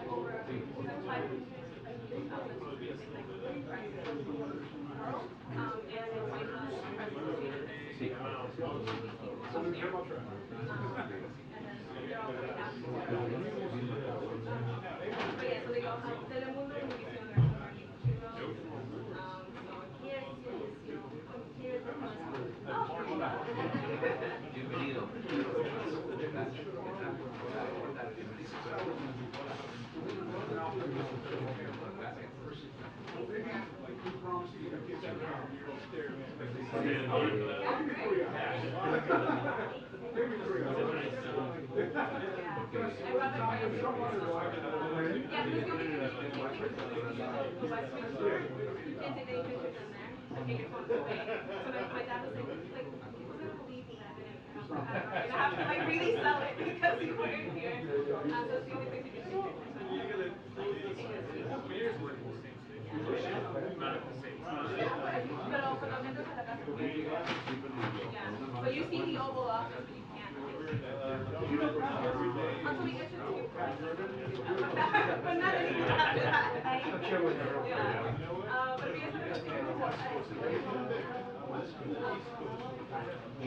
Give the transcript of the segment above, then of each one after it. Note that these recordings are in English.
over 500 outlets producing like food prices in the world, and it's like a presidency that Sí. and then they're all very happy. But yeah, so they go out Telemundo and Univision are some marketing heroes. So here is, here is the Bienvenido. My dad was like, people are gonna believe me that I didn't have to, I have to like really sell it because you weren't here. So it's the only place you can do yeah. So you see the Oval Office, but you can't. Until we get to the but not anymore.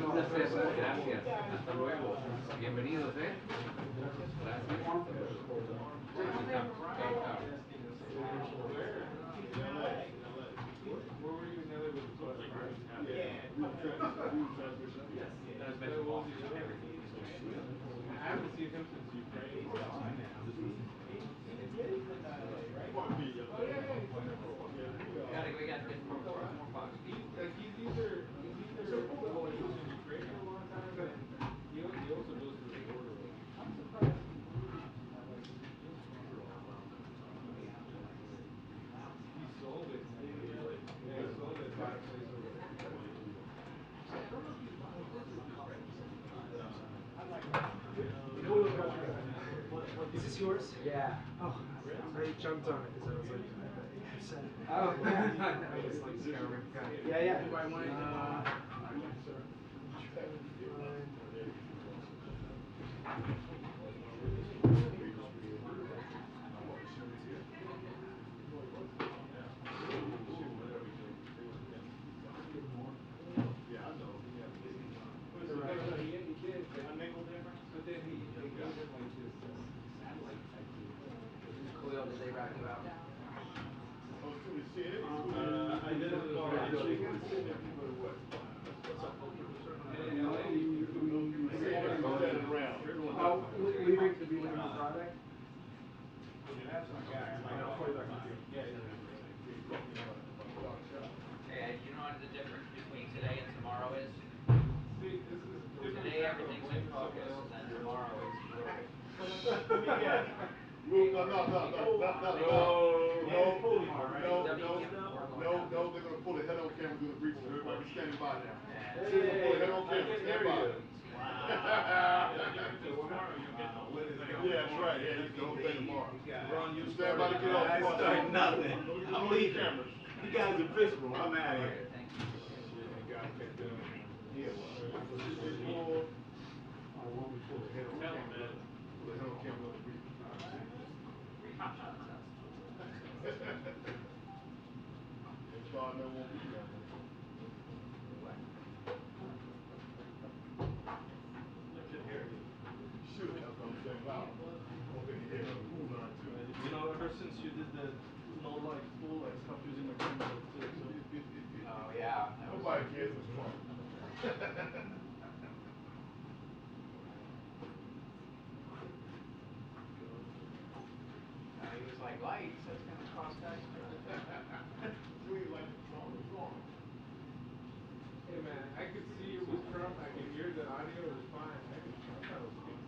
Un placer, gracias. Hasta luego. Bienvenidos, ¿eh? Gracias. Chao, chao. Where were you in LA with the bus? I haven't seen him since Ukraine. We got to get more box. He's either in Ukraine for a long time, but he also goes to the border. He sold it. Yeah, he sold it. Bought a place over there. Is this yours? Yeah. Oh, I jumped on it because I was like, I said it. Oh, I was like, scouring. yeah, yeah. Do I want it? Yeah, I know. He did. But then he gave him like this satellite type thing. Coil, did they wrap you out? I did it before. Oh, leaving to be leaving the product? Hey, you know what the difference between today and tomorrow is? Today everything's in focus, and tomorrow it's No, they're gonna pull the head on camera doing the briefing. Everybody be standing by now. Pull the head on camera, stand by. Yeah, that's right. Yeah, you can go play tomorrow. Ron, you stand by to get off. I started nothing. I'm leaving. You guys are visible. I'm out of here. God never won't be there. Shoot, that's what I'm saying. Wow. You know, ever since you did the no light school, I stopped using my camera too. Oh, yeah. Nobody cares what's wrong. He was like, lights, that's going to cost us. Hey man, I could see it was Trump, I could hear the audio, it was fine. I thought it was good.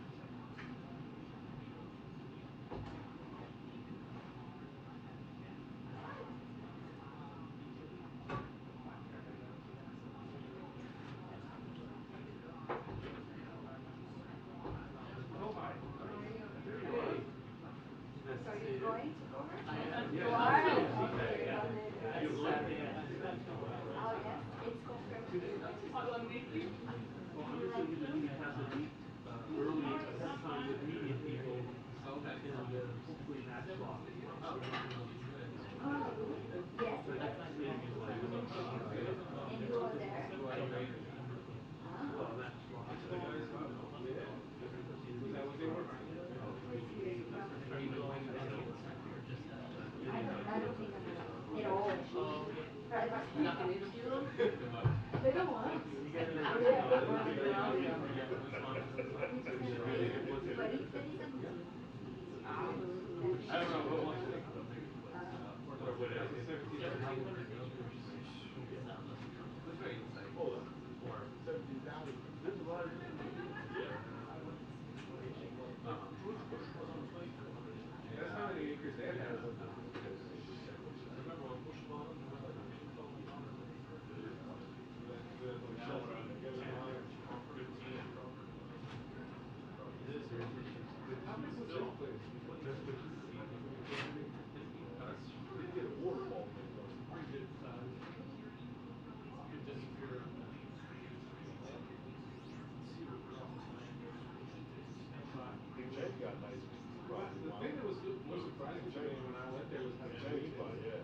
The thing that was most surprising to me when I went there was how cheap it was. I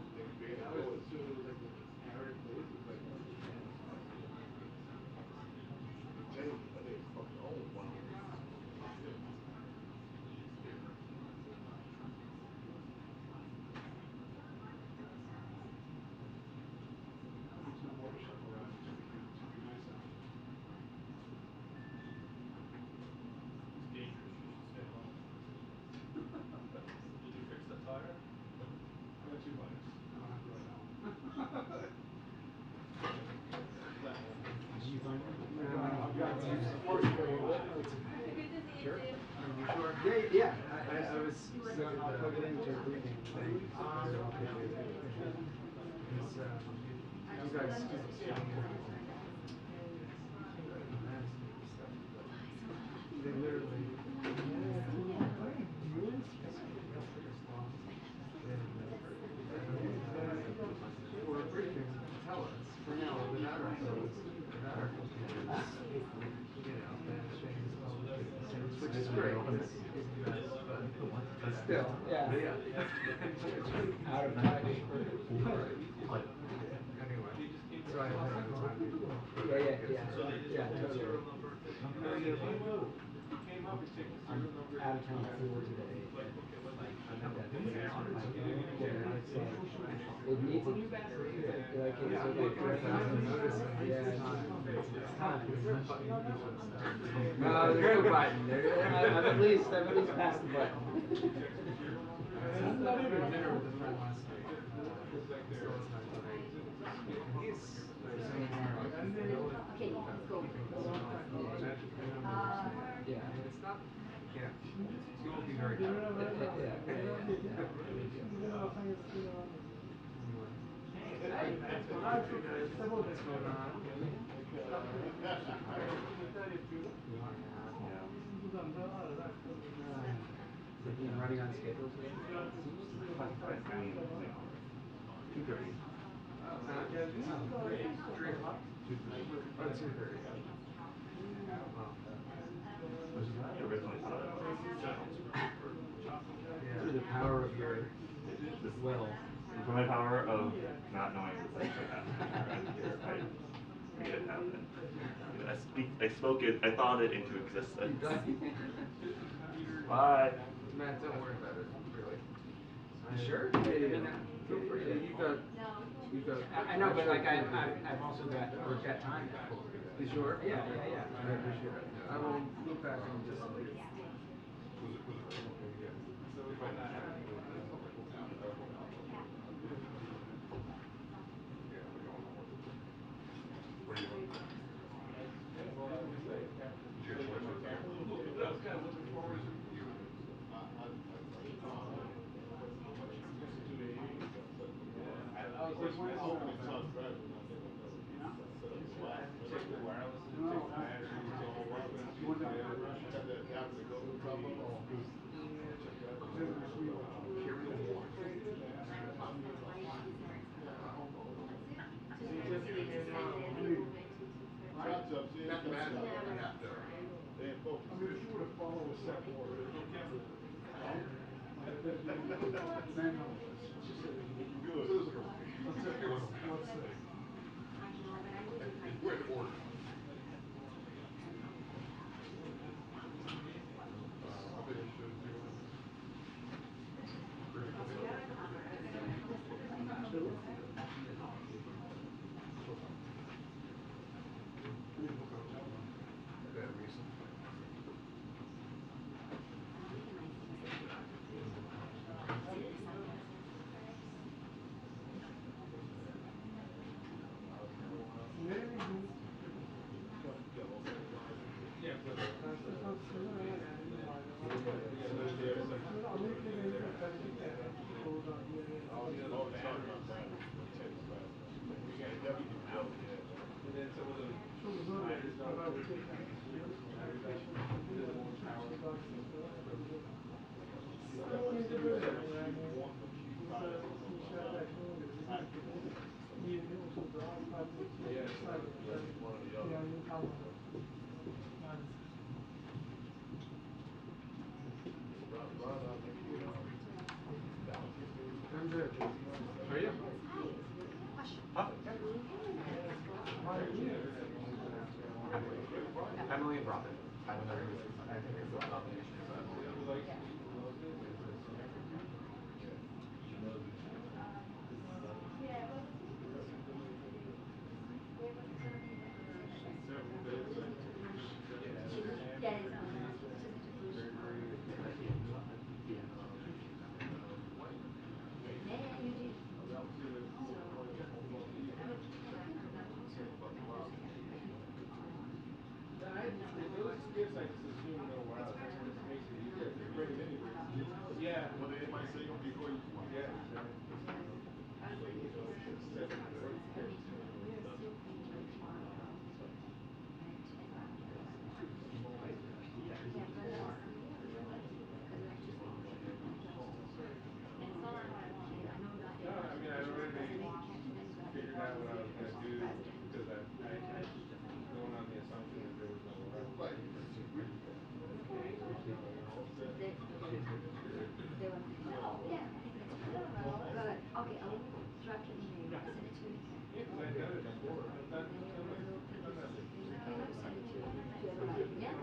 always assumed it was like the average place was like. Did you fix the tire? I got 2 bikes. I don't have to ride that one. Did you find it? I've got Good to see you Sure. too. Are you sure? Yeah. I was. I'll plug it into your briefing thing. Because you guys just they literally. For a briefing, tell us. For now, the matter goes. The matter goes. You know, then things which is great. But still, yeah. Out of my anyway, so I have no time. Yeah. Totally. I'm out of town for today. It needs a new battery. Like it's like 4,000 notice. Yeah, it's time. No, there's no button. I'm at least past the button. I'm not even dinner with a friend last night. So it's not great. He's yeah, I mean it's not. Yeah, you won't be very happy. Running on schedule today? 2:30. 3 o'clock? 2:30. Oh, 2:30. Wow. Originally thought it was Through the power of your will. for my power of not knowing that this would happen around here, I made it happen. I spoke it, I thought it into existence. Bye. Matt, don't worry about it, really. You sure? Yeah. Feel free. You've got. I know, but like I've also got time now. You sure? Yeah. I appreciate it. I will look back and just. So we might not have. Well, I was gonna say, I was kind of looking forward to. I was like, I hope it sounds better than I think I know. Take the wireless, take the battery, take the wireless. You want that brush? Got that adapter that goes on top of it. Chops up, see, not the bad. They ain't focused. I mean, if you were to follow a set order, there's no camera. Good. So there's like a, let's say. We're in order. I think you should do Are you? Question. Huh? Emily and Robin. I don't know who's, I think it's a combination of Emily and Robin. Those gifts I just assume no wow. It makes it easier. They're great anyway. Yeah. What did anybody say before you? Yeah, exactly. No, I mean, I already figured out what I was going to do because I was going on the assumption that there was no wow. Right. Good. Okay, I will draft an email. Send it to you. Yeah, because I've done it before. I've done that. Send it to everybody. Yeah?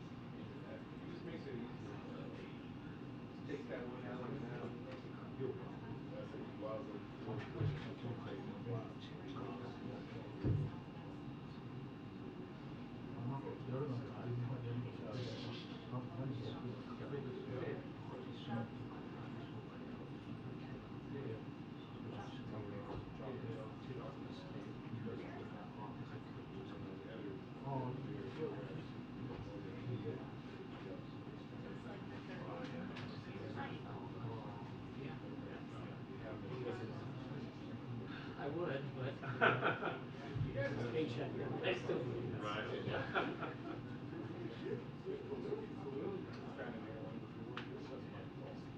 It just makes it easier. Just takes that one element out. I would, but paycheck. I still would. Right.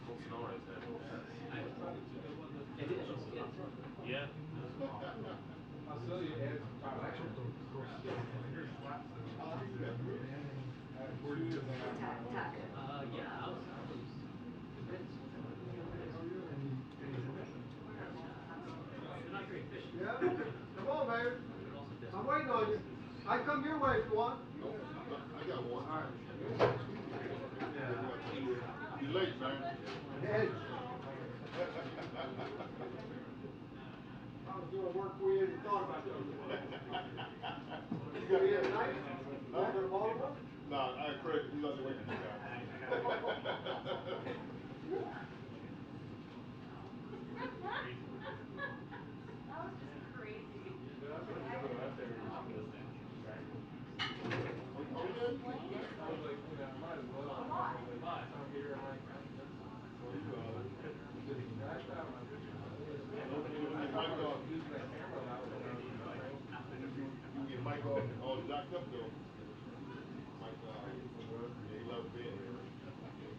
Cool snow right there. It is. Yeah. I'll sell you ads for $5. Yeah, I was convinced. They're not very efficient. Yeah? Come on, baby. I'm waiting on you. I come your way if you want. Nope. I got one. All right. You late, man. Hey. I was doing work we hadn't thought about doing. You got here tonight? You want to go to Baltimore? Nah, Craig, he's out there waiting for you guys. That was just crazy. Oh, yeah? I was like, you know, I might as well. I was like, I'm here, I'm like, I thought my using that camera a lot when I was in the train. You get Mike all jacked up though. Mike, yeah, he loves being here.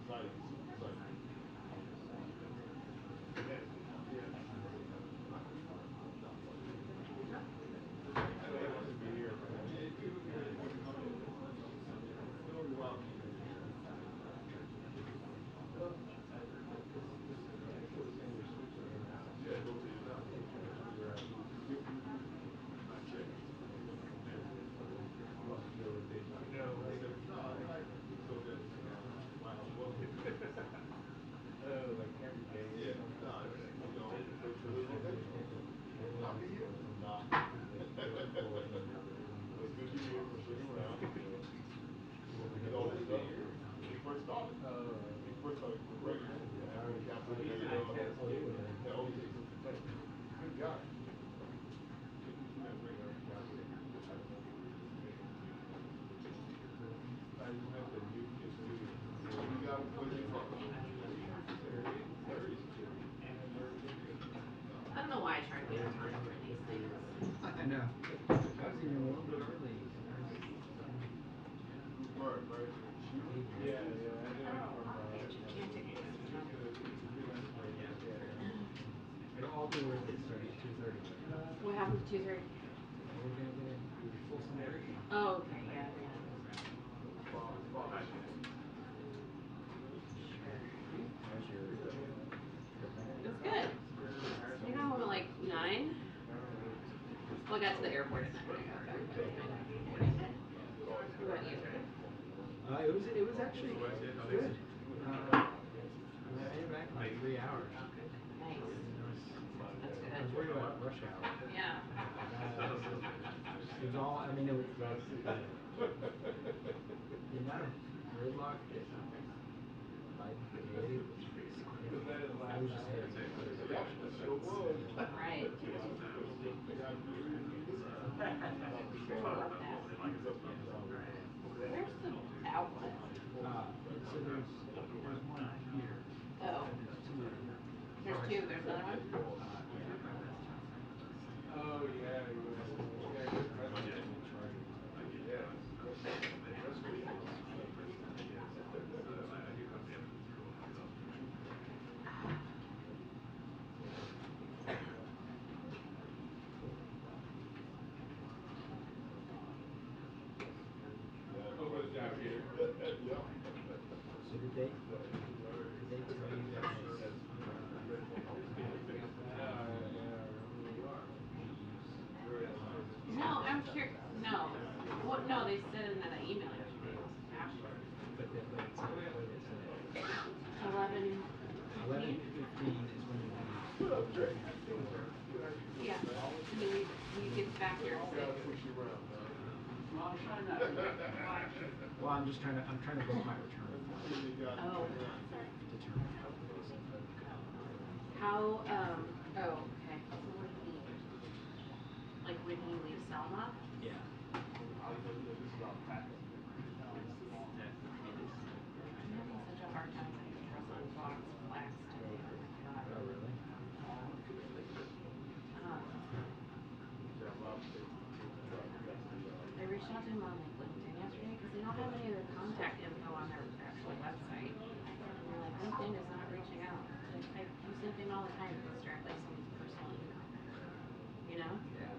Excited, super excited. I know he wants to be here. You're welcome. Yeah, go to Like every day. yeah, nah, you know, it's a little rotation. I'll be here. Nah. It's good you're here. Show you around. Get all this stuff. When he first started. When he first started congressional. Capitol Hill. Yeah, okay. Good guy. I just meant the new kid too. You got where you from? I don't know why I try to be on time for these things. I know. I was even a little bit early. Bird, right? Yeah, I did it from Can't take happened to 2:30? We're gonna get a full summary. Oh, okay, yeah. How's your It was good. I got home at like 9. Well, I got to the airport at 9 when I got back. But it was morning. What about you? It was actually good. I made it back in like 3 hours. Nice. That's I was good. worried about rush hour. Yeah. It was all, I mean, it was like, the amount of gridlock that Biden created was significant. I was just hitting other directions. Right. Sure love that. Where's the outlet? So there's one here. Oh. There's two. There's two. There's another one? Oh, yeah, good president. Over the top here. So did they tell you guys? No, I'm curious. No. What? No, they said in that email yesterday. After. But it said, what did it say? 11:15? 11:15 is when you leave. Yeah. He gets back here at 6. Well, I'm trying to book my return flight. Oh. Determine how close I'm going to go. How, oh, okay. So what did he, like, when he leaves Selma? Yeah. I'm having such a hard time with Russell Fox flags today. Oh my god. Oh, really? I reached out to him on like LinkedIn yesterday because they don't have any of their contact info on their actual website. And they're like, LinkedIn is not reaching out. Like, I use LinkedIn all the time. It goes directly to someone's personal email. You know? Yeah.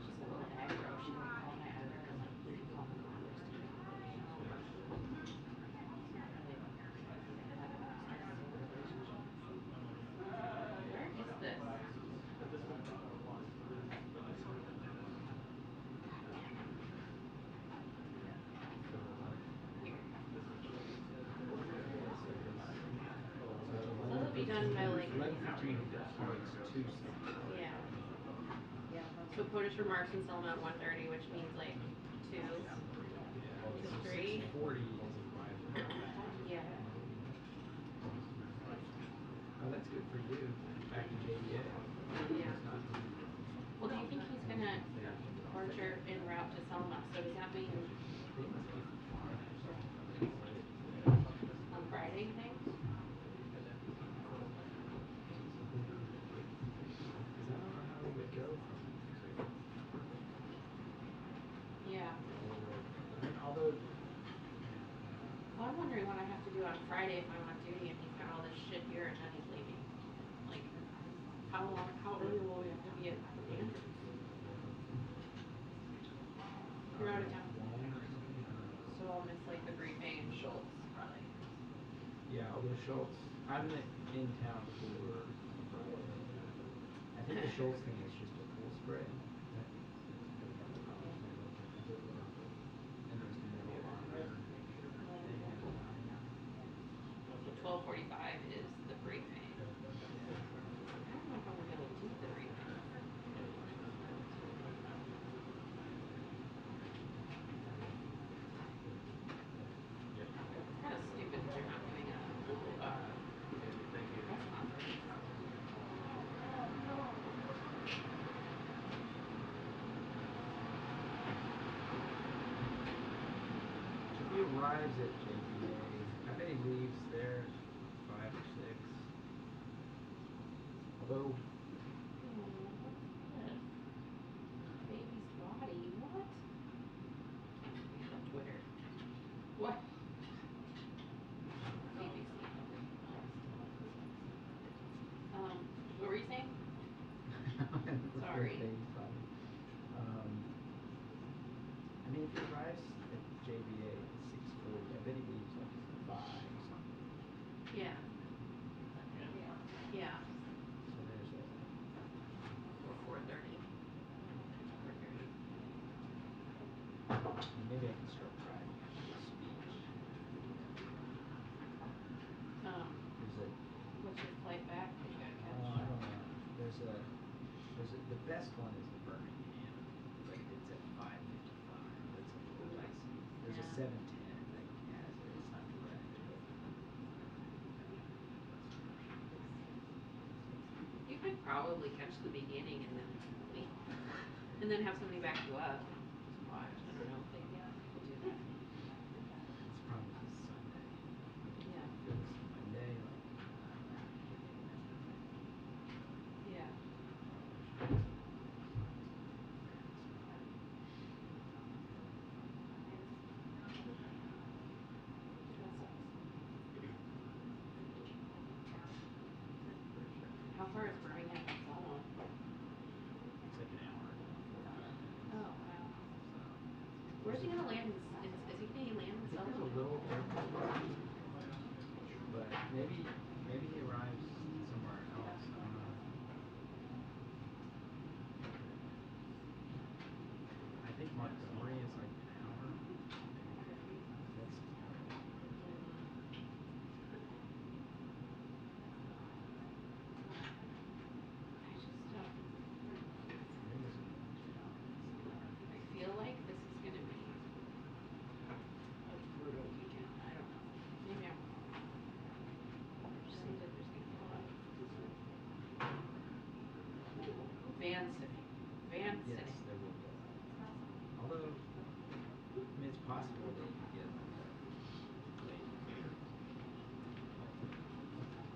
She's a little aggro. She like called my editor and like didn't call the Congress to make a motion. Where is this? So it'll be done by like 11:15 flights to yeah. Yeah. So quotas for Marks and Selma at 1:30, which means like 2 to 3. 6:40 is arrival. Yeah. Oh, that's good for you. Back to JDA. Yeah. Well, do you think he's gonna departure en route to Selma? So does that mean They must be far. on Friday, you think? Because I don't know how we would go from. Yeah. Although. Well, I'm wondering what I have to do on Friday if I'm on duty and he's got all this shit here and then he's leaving. Like, how early will we have to be at Andrews? You're out of town. So I'll miss like the briefing and Schultz probably. Yeah, although Schultz, I'm in town for Friday. I think the Schultz thing is just a full spray. And there's the middle on there. So 12:45 is the briefing. I don't know if I'm gonna be able to do the briefing. It's kind of stupid that they're not doing a press conference. So he arrives at JPA. I bet he leaves there at 5 or 6. Although. Baby's body. What? Twitter. What? BBC. mean, if he arrives at JVA at 6:40, I bet he leaves like 5 or something. Yeah. Yeah. So there's a. Or 4:30. Maybe I can start driving after the speech. There's a. What's your flight back? You gotta catch. I don't know. There's a. The best one is the Birmingham, but it's at 5:55. That's a little dicey. There's a 7:10 that has it. It's not direct. You could probably catch the beginning and then leave. And then have somebody back you up. Just watch. I don't know if they do that. It's probably just Sunday. Yeah. If it was Monday, like. Yeah. How far is Birmingham from Selma? It's like an hour. Oh, wow. Where's he gonna land? Is he gonna land in I think Selma? there's a little airport, but maybe he arrives somewhere else. I don't know. I think Montgomery is like an hour. That's. I just don't. I feel like this is gonna be a brutal weekend. I don't know. Maybe I'm wrong. It just seems like there's gonna be a lot of van sitting. Van Yes, sitting. there will be. Although, I mean, it's possible that you get late.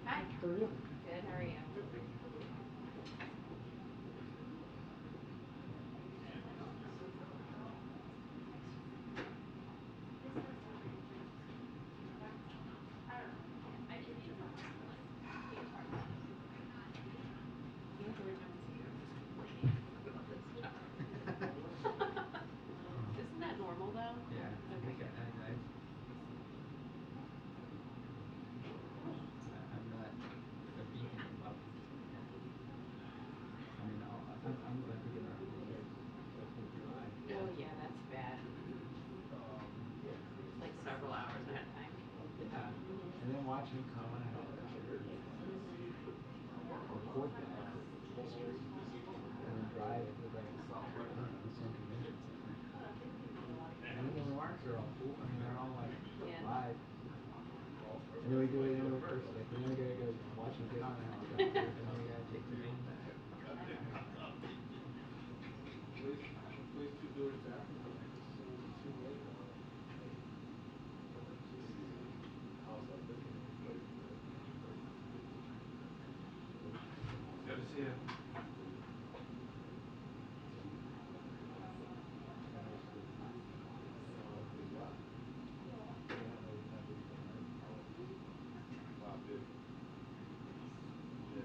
Hi. How are you? Good, how are you? You know, every time I see you, I'm just complaining about this job. Isn't that normal though? Yeah, I think Okay. I'm not a beacon of love. I mean, I'm thinking about videos of him drive. Oh yeah, that's bad. Like several hours at a time. Yeah, and then watch him come on a helicopter, record that history, and then drive to like, I don't know, some convention center. And then the remarks are all cool. I mean, they're all like live. And then we do it in reverse. Like, then we gotta go watch him get on the helicopter, and then we gotta take the van back. Place 2 doors to Africa, man. It's too late. How's that looking? Good to see you. Wow, big. Yeah.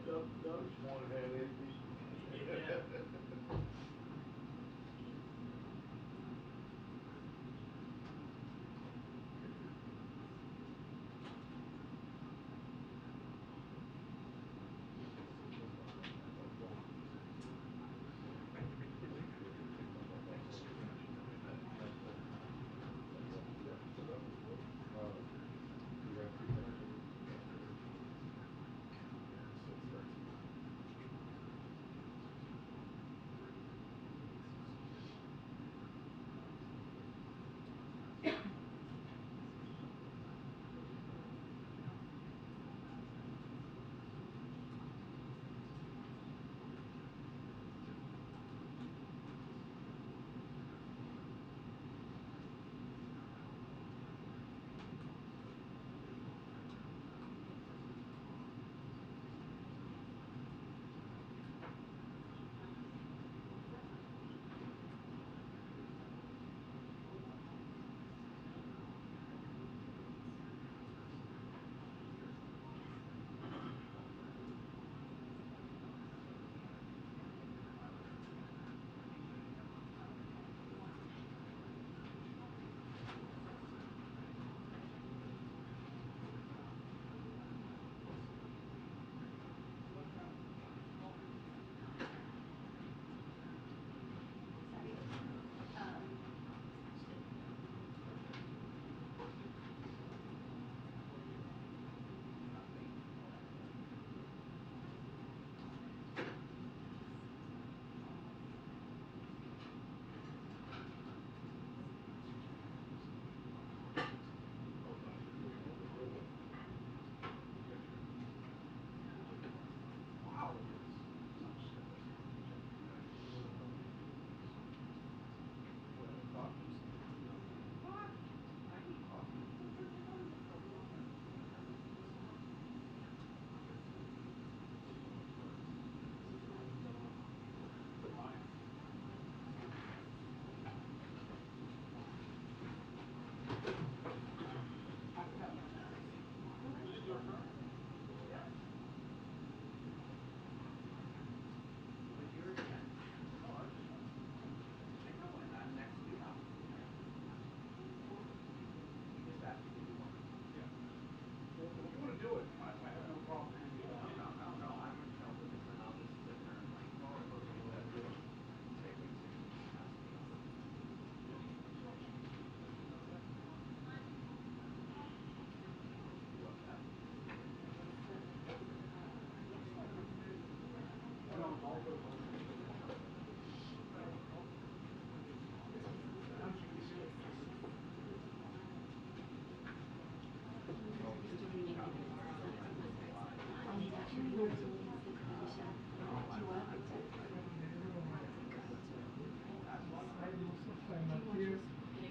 Dutch one had AB.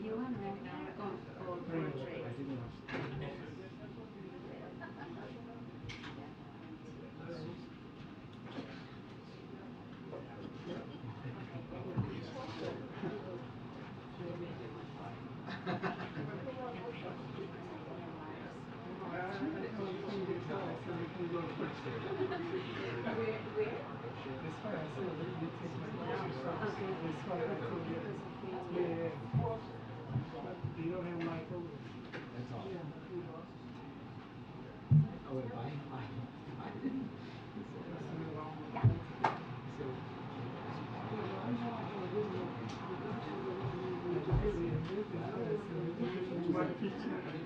You and Ragnar go portrait. I didn't watch the You don't have my phone. That's all. Yeah. Oh, wait, Biden.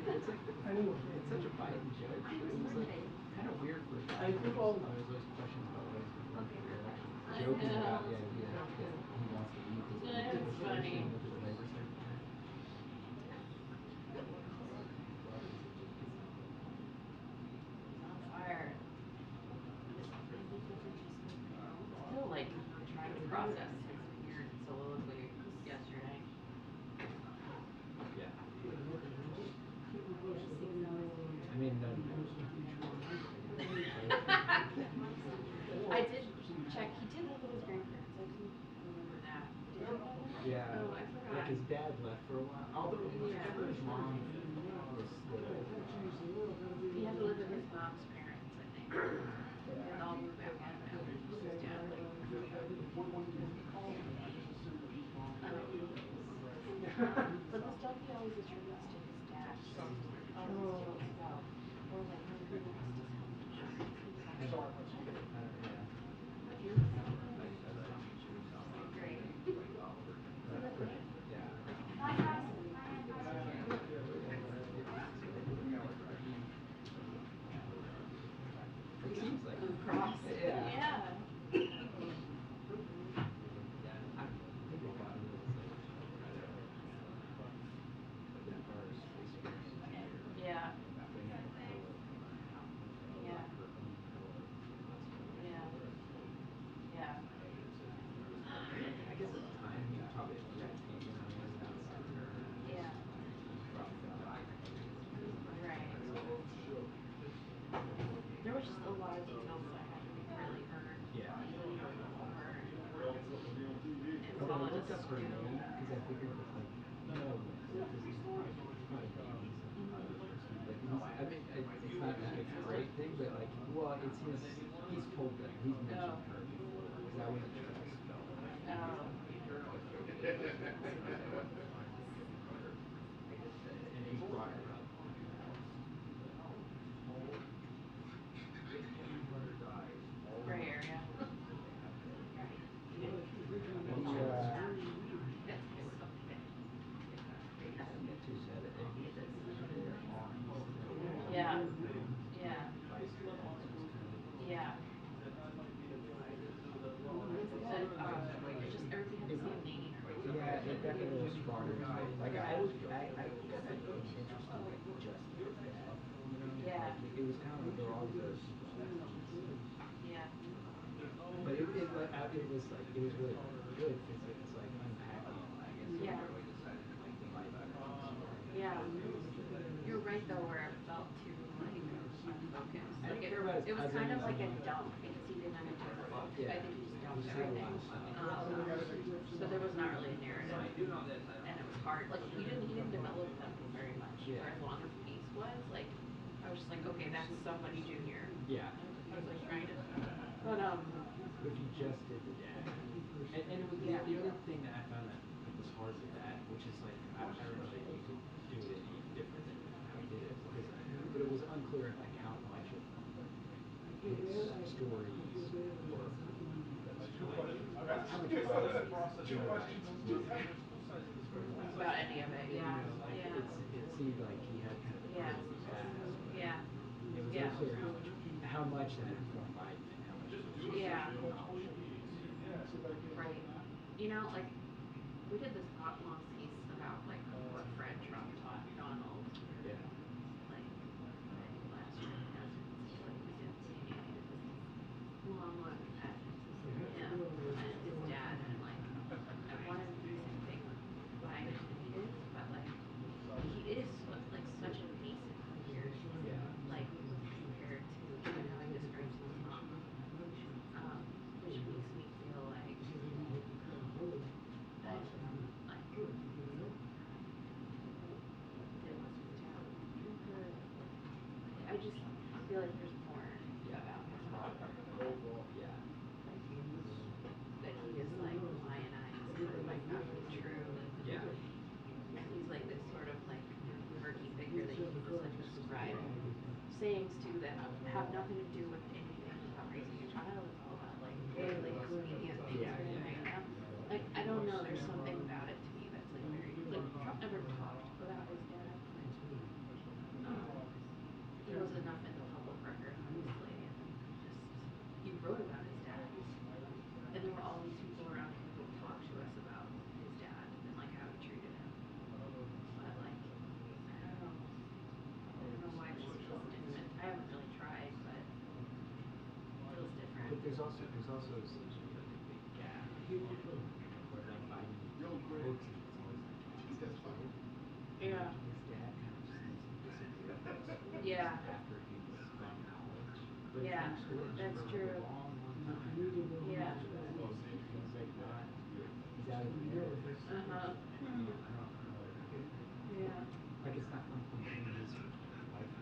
It's such a Biden joke. It's like kind of weird for a guy. There's always questions about why he's run for re-election. Joking about the idea that he wants to leave his administration with his labor secretary. On fire. Still like trying to process your soliloquy yesterday. Yeah. I I mean, I did check. He did live with his grandparents. I do remember that. Did you know that? yeah. Oh, I Yeah, forgot. his dad left for a while. Although, whenever his mom was still, He had to live with his mom's parents, I think. They had all moved out. looked up her name because I figured that like no, this is probably babies. Like I mean, it's not like it's a great thing, but like, well, it's he's pulpit. He's mentioned her before because I wasn't sure how to spell it. And he's brought her up. Gray area. Yeah. Yeah. Yeah. It just everything had the same name. Yeah, it definitely was stronger than I. Like I got that feeling interesting, like just for that. You know? Yeah. Like, it was kind of like there were all these other people that I was. Yeah. But it was like it was really good because it was like unpacking, I guess, Yeah. where we decided to like the life of the story. Yeah. You're right though, where it felt too like unfocused. I didn't Like care about his it was kind of cousins like a and- dump because he didn't do the book. Yeah. I think he just He dumped just had a lot everything. of stuff. So there was not really a narrative, and it was hard. Like he didn't develop them very much Yeah. for as long as the piece was. Like I was just like, okay, that's somebody junior. Yeah. I was like trying to, but If you just did the dad. And it was the other thing that I found that was hard with that, which is like I don't know that you could do it any different than how he did it, because but it was unclear like how much of his stories were how much about any of it, yeah, like yeah, it seemed like he had kind of a yeah, crazy past. yeah, It was yeah, unclear how much that informed Biden and how much yeah, knowledge. right. You know, like we did this long piece about like what Fred Trump taught Donald. Yeah. Like last year, like we did long look at him and his dad, and like I wanted to do the same thing with Biden and his, but like he is like such a decent figure. Yeah. Like compared to even how he describes his mom, which makes me feel like that like I just feel like there's more about his father. Yeah. That he is like lionized for like not being true. Yeah. And he's like this sort of like murky figure that uses like describe sayings to that have nothing to do with anything about raising a child. It's all about like big expedient things Yeah, for him yeah. right now. Like I don't know, there's something about it to me that's like very like Trump never talked about his dad. There was enough in the public record, obviously, and just he wrote about his dad. And there were all these people around him who would talk to us about his dad and like how he treated him. But like I don't know why it just feels different. I haven't really tried, but it feels different. But there's also seems to be like a big gap where like Biden quotes him, it's always like Jesus, right? Yeah. His dad kind of just seems to disappear Yeah. after he's gone to college. But Yeah, it's been that's for true. a long time. Yeah. After that, he's like not, he's out of the narrative. Uh-huh. I don't know. Yeah. Like it's not from his life.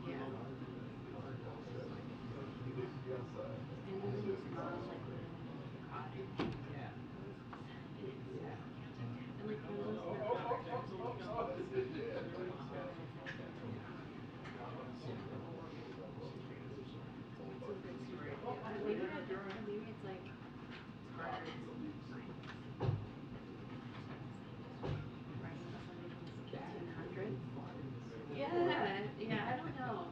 Yeah. And even his mom like living in the cottage. Yeah. Yeah. And like for those that it's a good story. And maybe it's like it's harder to find writing about somebody from the 1800s. Yeah, yeah, I don't know.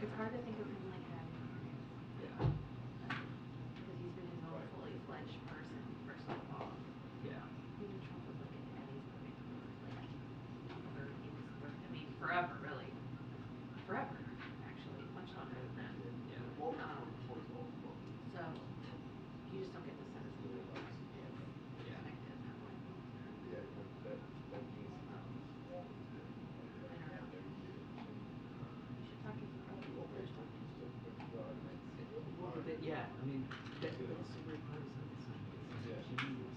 It's hard to think of him like having because he's been his own fully fledged person for so long. Yeah. Even Trump was like a Gettysburg, like I mean, forever, really. Forever, actually, much longer than that. Yeah. So you just don't get the sense that he was Yeah. connected that way. I don't know. You should talk to him. Well, but yeah, I mean, that's the weird part is like, it's like, Jimmy was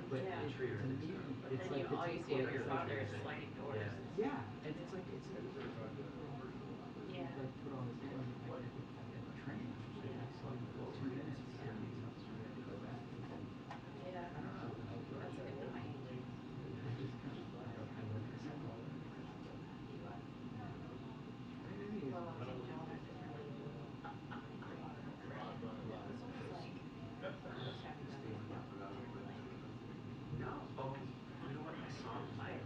But Yeah. to me, it's And like you, the all you see of your father is sliding doors. Yeah, and it's like it's like Yeah. like put on this thing like at the train. It's like 2 minutes to get these up, so we have to go back. Yeah. I don't know. That's a good point. I just kind of I went to some of it. Maybe Well, St. John is really great. It's almost like just having done it, like no. you know what I saw like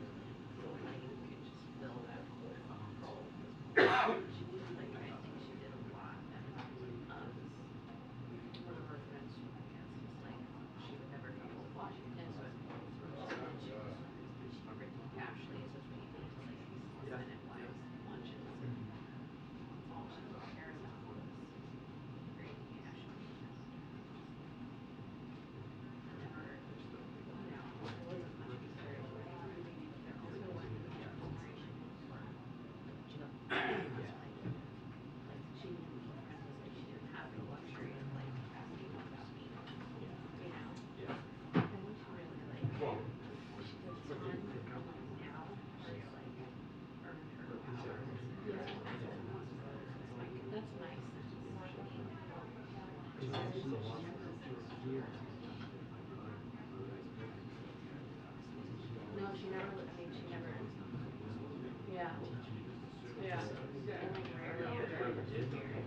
you can just feel that whole she like I think she did a lot that one of her friends told me is like she would never travel to Washington, so she was Ashley's was maybe like these Senate wise lunches and that's all she cared about was creating Ashley. Never, you know, there wasn't much material, but there also wasn't much inspiration for Jill. Like she didn't make friends, like she didn't have the luxury of like asking about me, you know? I think she really like, she did a ton like now where it's like earned her hours. Yeah. That's nice. No, she never, I mean, she never, yeah. Yeah. And like rarely ever interfered.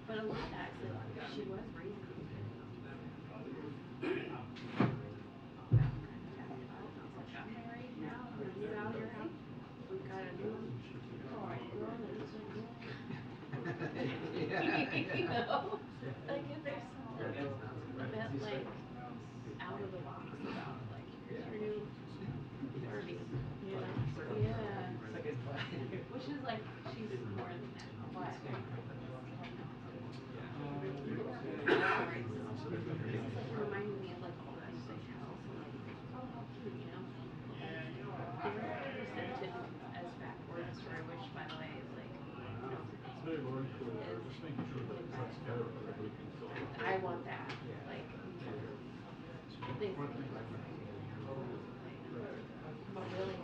But a lot of that, like, she was raising me. Got married now, and move out of your house. We've got a new girl that looks like you. You know? Like if there's something a bit like out of the box about like here's your new Barbie, you know? Yeah. Which is like she's more than that. But this is like reminding me of like all the things I tell. So like, oh how cute, you know? They're presented as backwards, or which by the way is like Hey, Lori. I was just making sure that it's together. I want that. Like things like but really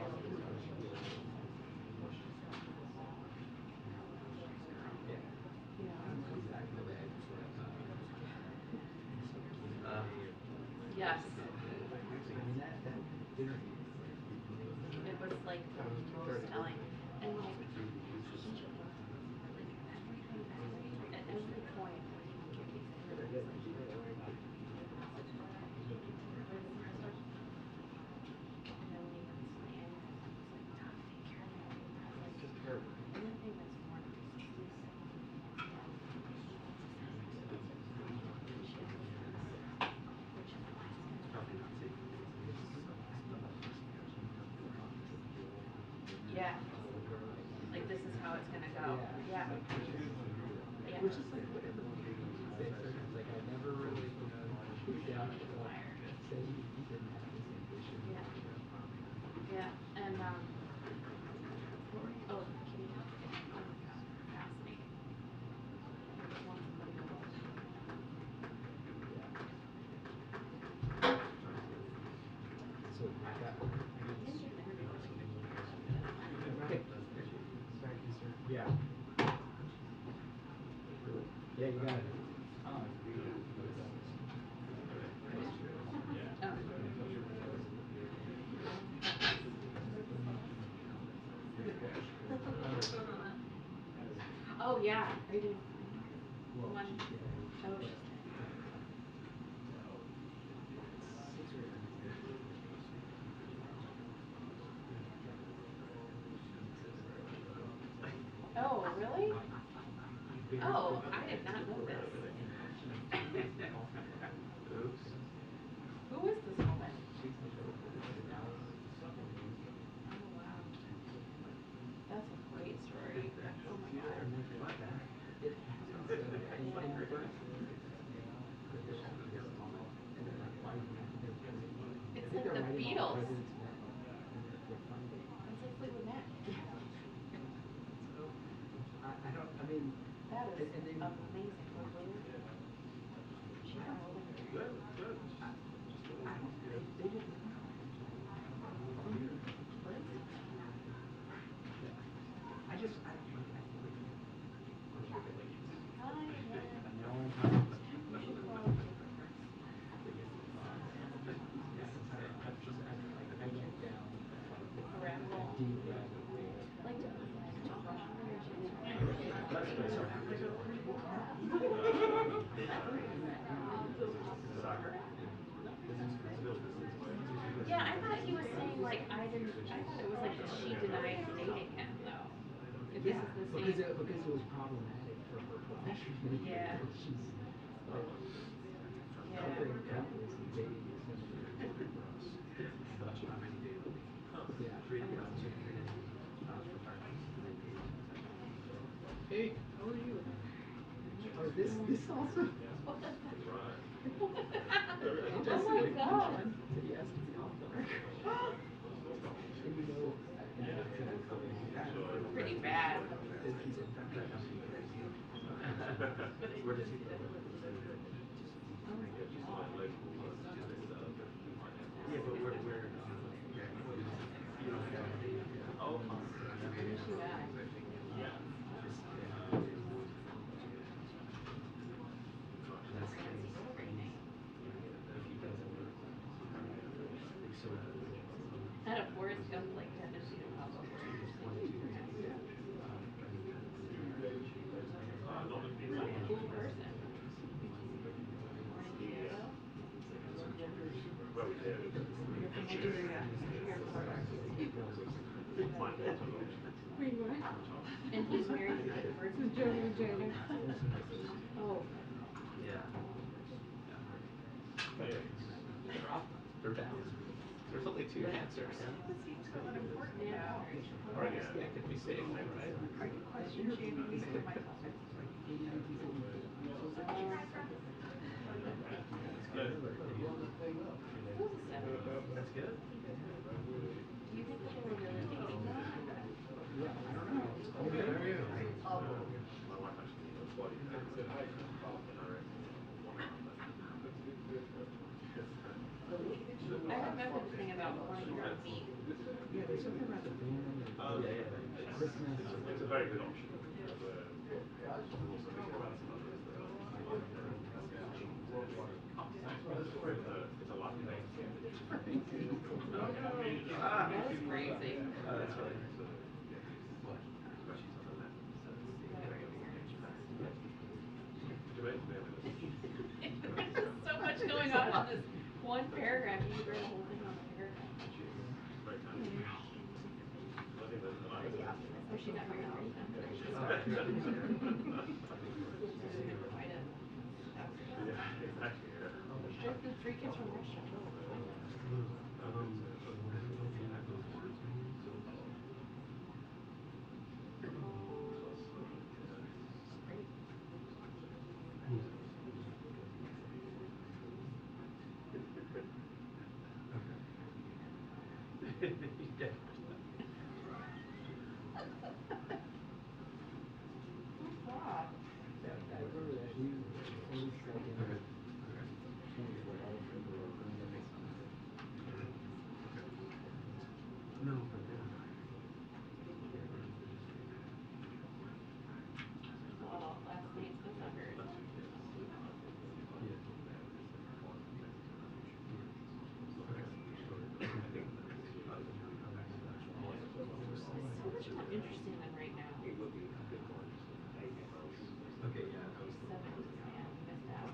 yes. It was like the most telling. And like at every point when he would give these interviews, like he would talk about and then when he gets to the end, he's like, Tom, take care of that. Like, just her. Anything that's more narcissistic. Yeah. Like this is how it's gonna go. Yeah. Yeah. Which is like what everyone says. Like I never really down to say he didn't have this ambition. Yeah. Yeah. And oh, Kitty. Oh my god, fascinating. So I got yeah. Yeah, you got it. Oh yeah, are you doing Well, one? Oh, she's really? Oh, I did not know this. Oops. Who is this woman? She's the Dallas. Oh, wow. That's a great story. Oh my God. It happens in reverse. It's like the Beatles. It's like Fleetwood Mac. I don't, I mean. That is and then, amazing. What year? She got old in her Good, good. They didn't. I just, I don't like, Hi, man. no. You should call it different. I went down Rabbit hole. a deep rabbit hole. Like to brush on your jeans. Yeah, I thought he was saying like I thought it was like that she denied dating him though. If this is the same. Because it was problematic for her professionally. Yeah. She's Yeah. Hey, how are you? Oh, this also. Oh my God. Yes, it's off the record. And you know, Pretty bad. Where does he live? Yeah, but where, you don't have any. Oh. Where is she at? Fancy, great name. Had a Forrest Gump like tendency to pop up. Cool person. Morning, Diego. Wait, what? And he's married to the person. Oh. Yeah. They're down. There's only two answers. Yeah. Or I guess they could be saying that, right? Question Jamie Lee to my husband. That's good. Do you think that they were really dating though? Yeah, I don't know. My wife actually I remember the thing about wanting her to meet. Yeah, there's something about the band. Christmas. It's a very good option. It's a lot of things. That was crazy. That's right. There's so much going on in this one paragraph. You could write a whole thing on the paragraph. Oh, she got married right then. Just the 3 kids from Russia. No. Well, last night's been covered. It's so much more interesting than right now. Okay, yeah. 70s, man, missed out.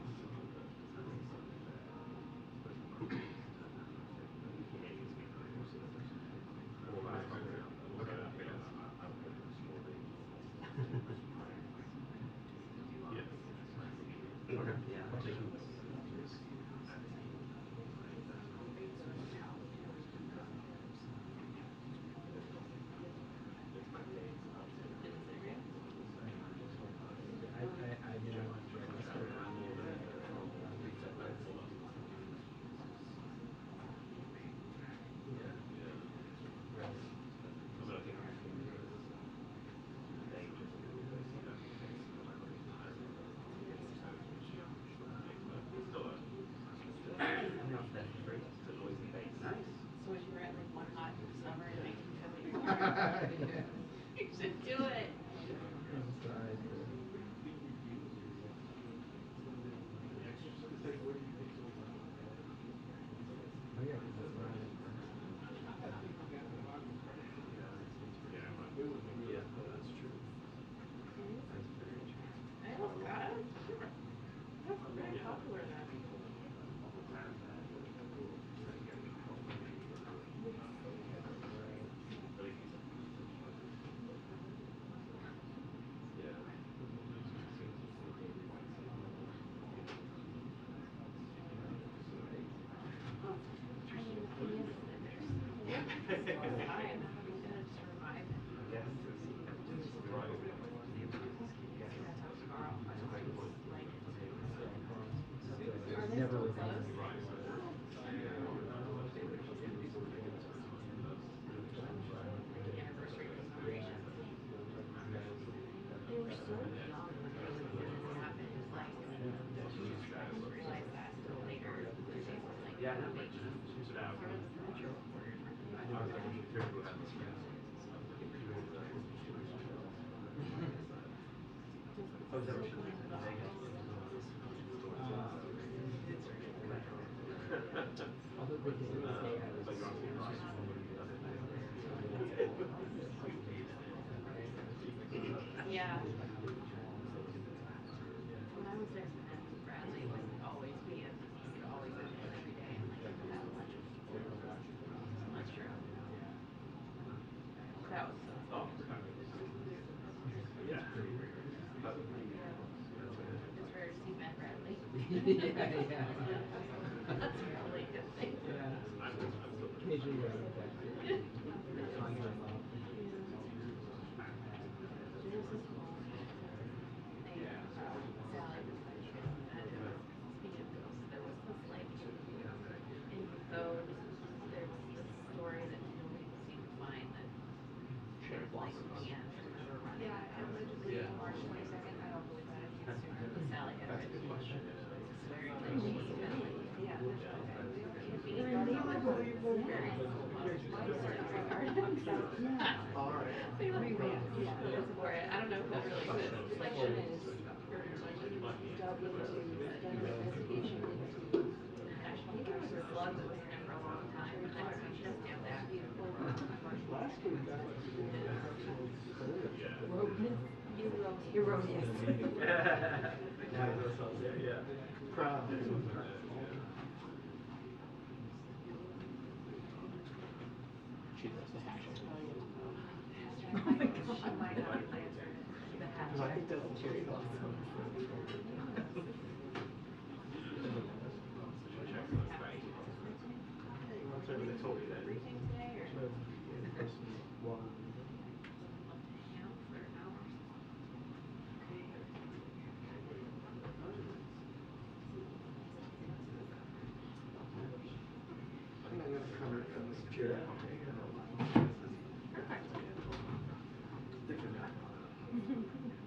You should do it. I almost got him. That's very popular now. I mean, the thing is, there's so high, and how are you gonna just revive it? That's how Carl, I was like it too. Are they still closed? Like anniversary commemorations. They were so young when this happened. Like, I didn't realize that until later. They were like part of the metro. Oh, is that what she Coming to the office. Although they did say I was Yeah. When I was there, and Bradley would always be in, he would always come in every day and like have lunch with people. So that's true. That was so cool. Yeah. It's rare to see Ben Bradley. Yeah. That's probably a good thing. Yeah. Occasionally I get back to Yeah. find my mom. There's this one thing, Sally was mentioning, and speaking of ghosts, there was this like, in Vogue, there was this story that nobody could seem to find that there's like hands from ever running. Yeah, allegedly March 22nd. I don't believe that. But Sally had read the book. It's very like she kind of like Yeah. campy. Very All right. They like for it. I don't know if it really fits. Like Section is dug into done an investigation into actually there was a slug that was in it for a long time, and then she doesn't have that. Last week, I thought you were erroneous. Yeah. Proud. She does the hashtag. Oh my God. She might not have answered the Because I think hashtag. that's cherry blossom. Are you briefing today, or left to hang out for an hour or something? I think I'm gonna cover it from this chair.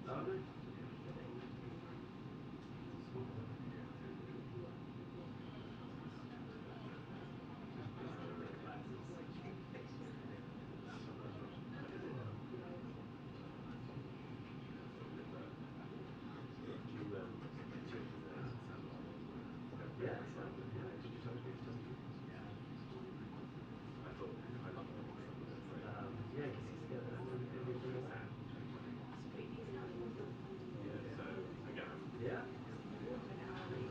Perfect. Yeah, because he's got everything else. Sweet. He's not even Yeah. an hour late.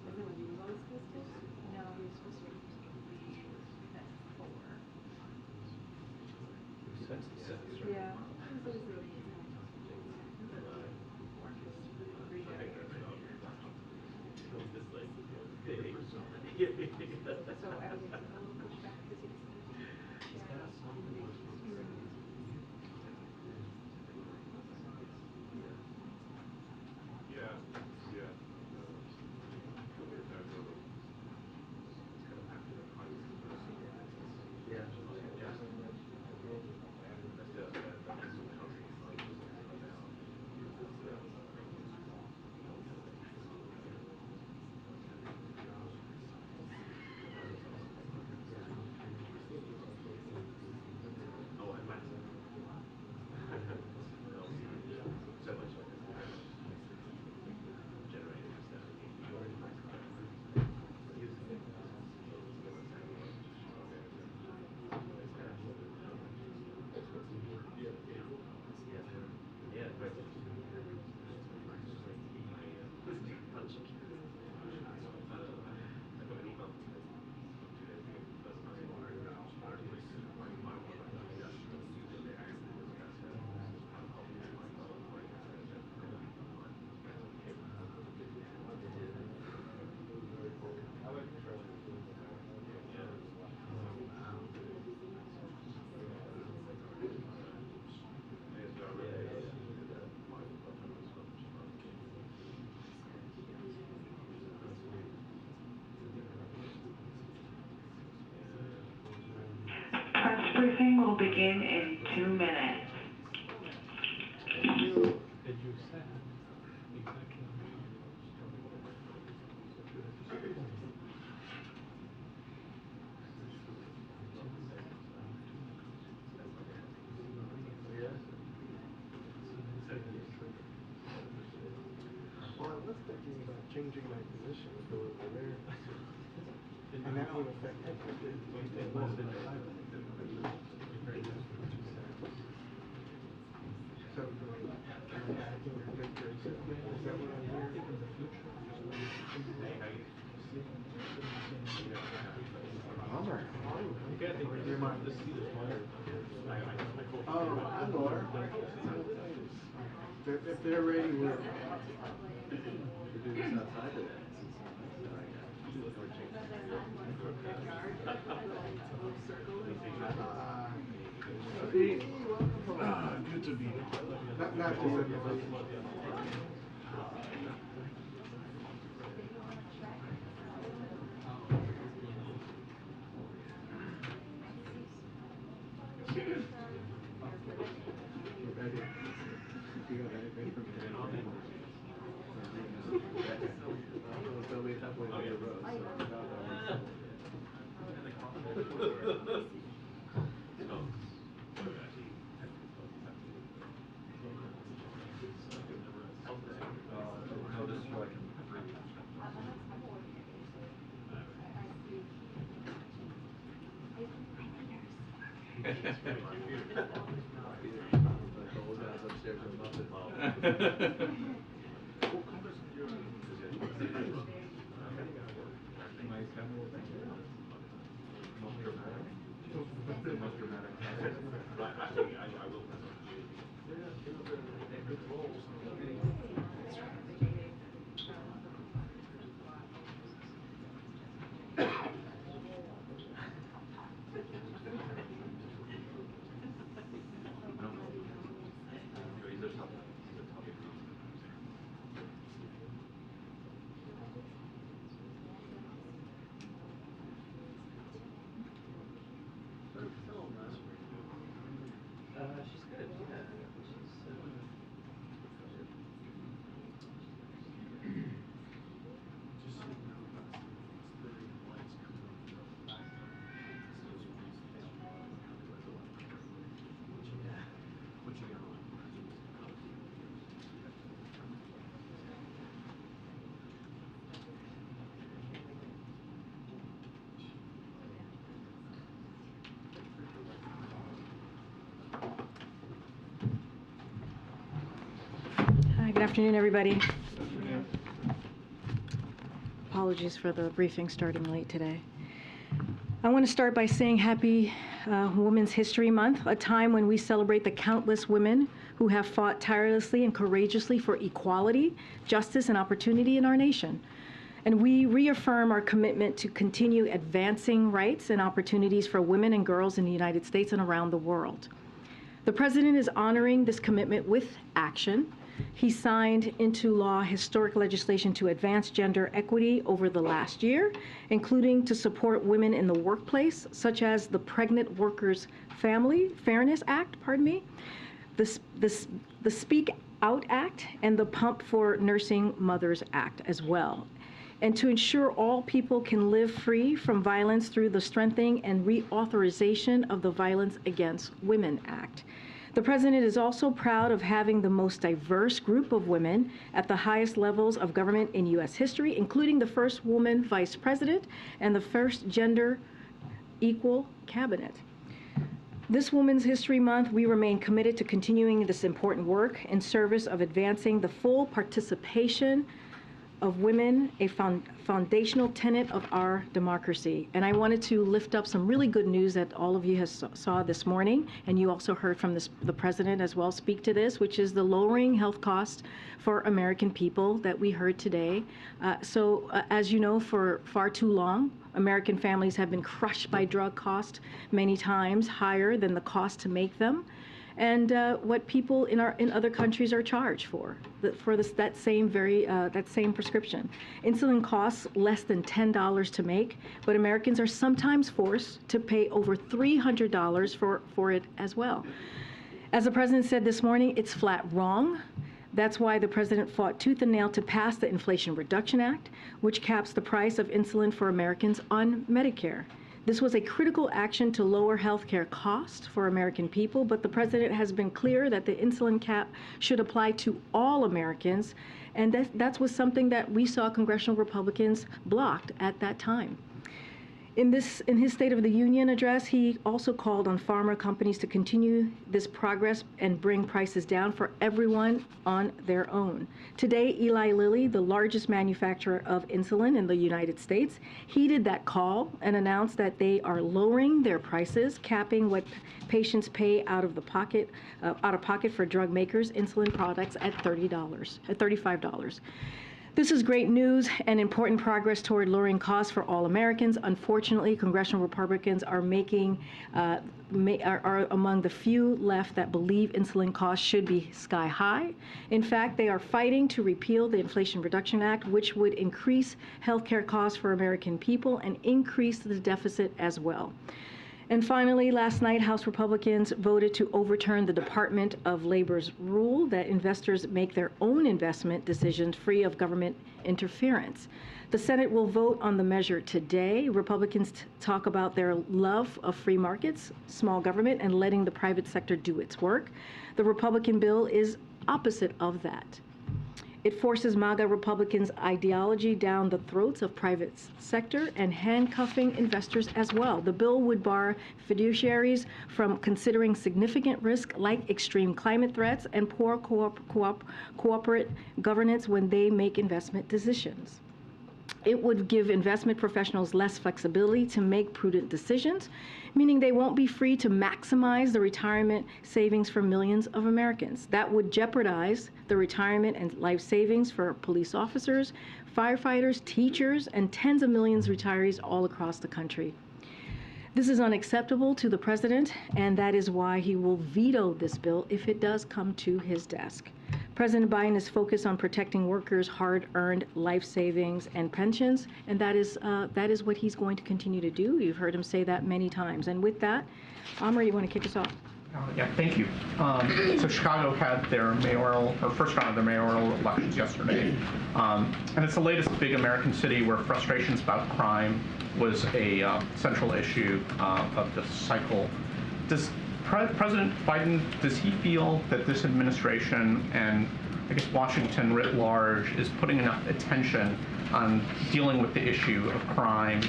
Isn't it when you was supposed to? No, we were supposed to leave at 4. That's the sentence, right? Yeah. It was really so everything's a little pushback because he's Yeah, yeah. Yeah. briefing will begin in 2 minutes. Well, I was thinking about changing my position to go over there. And that would affect everything. So, attacking your picture, is that what I'm hearing? Oh, hi Laura. If they're ready, we're... Good to be here. Not just everybody. She's good, yeah. Hi, good afternoon, everybody. Apologies for the briefing starting late today. I want to start by saying happy Women's History Month, a time when we celebrate the countless women who have fought tirelessly and courageously for equality, justice, and opportunity in our nation. And we reaffirm our commitment to continue advancing rights and opportunities for women and girls in the United States and around the world. The President is honoring this commitment with action. He signed into law historic legislation to advance gender equity over the last year, including to support women in the workplace, such as the Pregnant Workers Family Fairness Act, the Speak Out Act, and the Pump for Nursing Mothers Act as well, and to ensure all people can live free from violence through the strengthening and reauthorization of the Violence Against Women Act. The President is also proud of having the most diverse group of women at the highest levels of government in U.S. history, including the first woman vice president and the first gender equal cabinet. This Women's History Month, we remain committed to continuing this important work in service of advancing the full participation of women, a foundational tenet of our democracy. And I wanted to lift up some really good news that all of you saw this morning, and you also heard from the President as well speak to this, which is the lowering health costs for American people that we heard today. As you know, for far too long, American families have been crushed by drug costs, many times higher than the cost to make them. and what people in other countries are charged for that same prescription. Insulin costs less than $10 to make, but Americans are sometimes forced to pay over $300 for it as well. As the president said this morning, it's flat wrong. That's why the president fought tooth and nail to pass the Inflation Reduction Act, which caps the price of insulin for Americans on Medicare. This was a critical action to lower health care costs for American people, but the president has been clear that the insulin cap should apply to all Americans, and that was something that we saw congressional Republicans blocked at that time. In his State of the Union address, he also called on pharma companies to continue this progress and bring prices down for everyone on their own. Today, Eli Lilly, the largest manufacturer of insulin in the United States, heeded that call and announced that they are lowering their prices, capping what patients pay out of pocket for drug makers' insulin products at $35. This is great news and important progress toward lowering costs for all Americans. Unfortunately, congressional Republicans are are among the few left that believe insulin costs should be sky high. In fact, they are fighting to repeal the Inflation Reduction Act, which would increase healthcare costs for American people and increase the deficit as well. And finally, last night, House Republicans voted to overturn the Department of Labor's rule that investors make their own investment decisions free of government interference. The Senate will vote on the measure today. Republicans talk about their love of free markets, small government, and letting the private sector do its work. The Republican bill is opposite of that. It forces MAGA Republicans' ideology down the throats of private sector and handcuffing investors as well. The bill would bar fiduciaries from considering significant risk like extreme climate threats and poor corporate governance when they make investment decisions. It would give investment professionals less flexibility to make prudent decisions, meaning they won't be free to maximize the retirement savings for millions of Americans. That would jeopardize the retirement and life savings for police officers, firefighters, teachers, and tens of millions of retirees all across the country. This is unacceptable to the president, and that is why he will veto this bill if it does come to his desk. President Biden is focused on protecting workers' hard-earned life savings and pensions, and that is what he's going to continue to do. You've heard him say that many times. And with that, Amr, you want to kick us off? Yeah, thank you. So Chicago had their first round of their mayoral elections yesterday. And it's the latest big American city where frustrations about crime was a central issue of the cycle. Does President Biden, does he feel that this administration and I guess Washington writ large is putting enough attention on dealing with the issue of crime,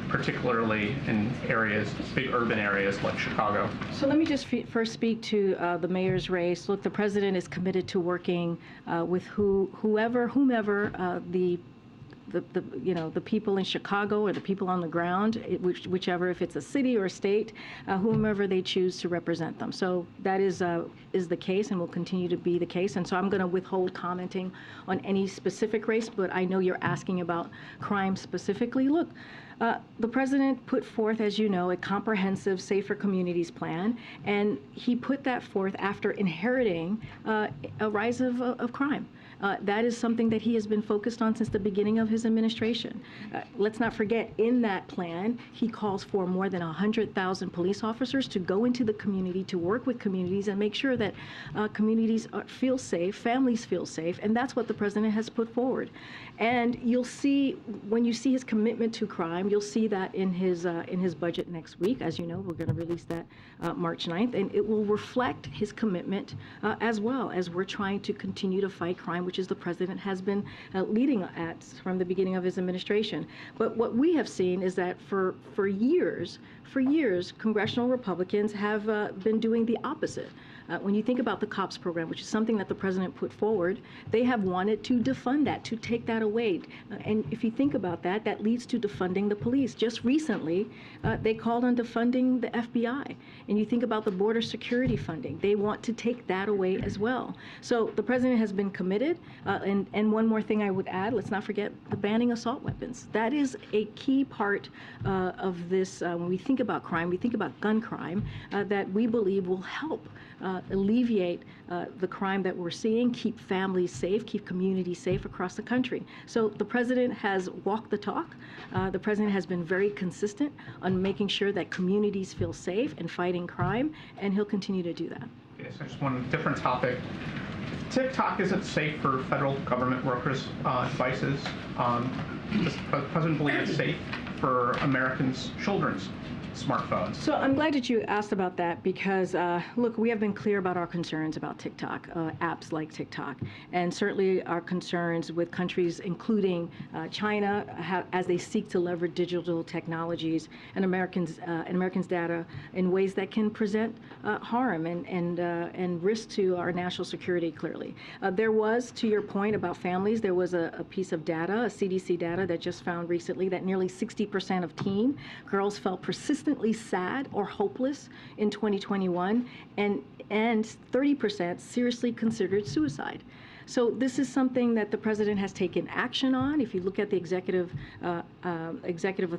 particularly in areas, big urban areas like Chicago? So let me just first speak to the mayor's race. Look, the president is committed to working with whomever the people in Chicago or the people on the ground, whichever, if it's a city or a state, whomever they choose to represent them. So that is the case and will continue to be the case. And so I'm going to withhold commenting on any specific race, but I know you're asking about crime specifically. Look, the president put forth, as you know, a comprehensive Safer Communities plan, and he put that forth after inheriting a rise of crime. That is something that he has been focused on since the beginning of his administration. Let's not forget, in that plan, he calls for more than 100,000 police officers to go into the community, to work with communities and make sure that communities feel safe, families feel safe, and that's what the president has put forward. And you'll see, when you see his commitment to crime, you'll see that in his budget next week. As you know, we're going to release that March 9th, and it will reflect his commitment as well as we're trying to continue to fight crime, which is the president has been leading at from the beginning of his administration. But what we have seen is that for years, congressional Republicans have been doing the opposite. When you think about the COPS program, which is something that the president put forward, they have wanted to defund that, to take that away. And if you think about that, that leads to defunding the police. Just recently, they called on defunding the FBI. And you think about the border security funding, they want to take that away as well. So the president has been committed. And one more thing I would add, let's not forget the banning assault weapons. That is a key part of this, when we think about crime, we think about gun crime, that we believe will help alleviate the crime that we're seeing, keep families safe, keep communities safe across the country. So the president has walked the talk. The president has been very consistent on making sure that communities feel safe and fighting crime, and he'll continue to do that. Okay, so just one different topic. TikTok isn't safe for federal government workers' devices. Does the president believe it's safe for Americans' children's smartphones? So I'm glad that you asked about that because, look, we have been clear about our concerns about TikTok, apps like TikTok, and certainly our concerns with countries including China as they seek to leverage digital technologies and Americans' data in ways that can present harm and risk to our national security, clearly. There was, to your point about families, there was a piece of data, a CDC data that just found recently that nearly 60% of teen girls felt persistently sad or hopeless in 2021, and 30% seriously considered suicide. So this is something that the president has taken action on. If you look at the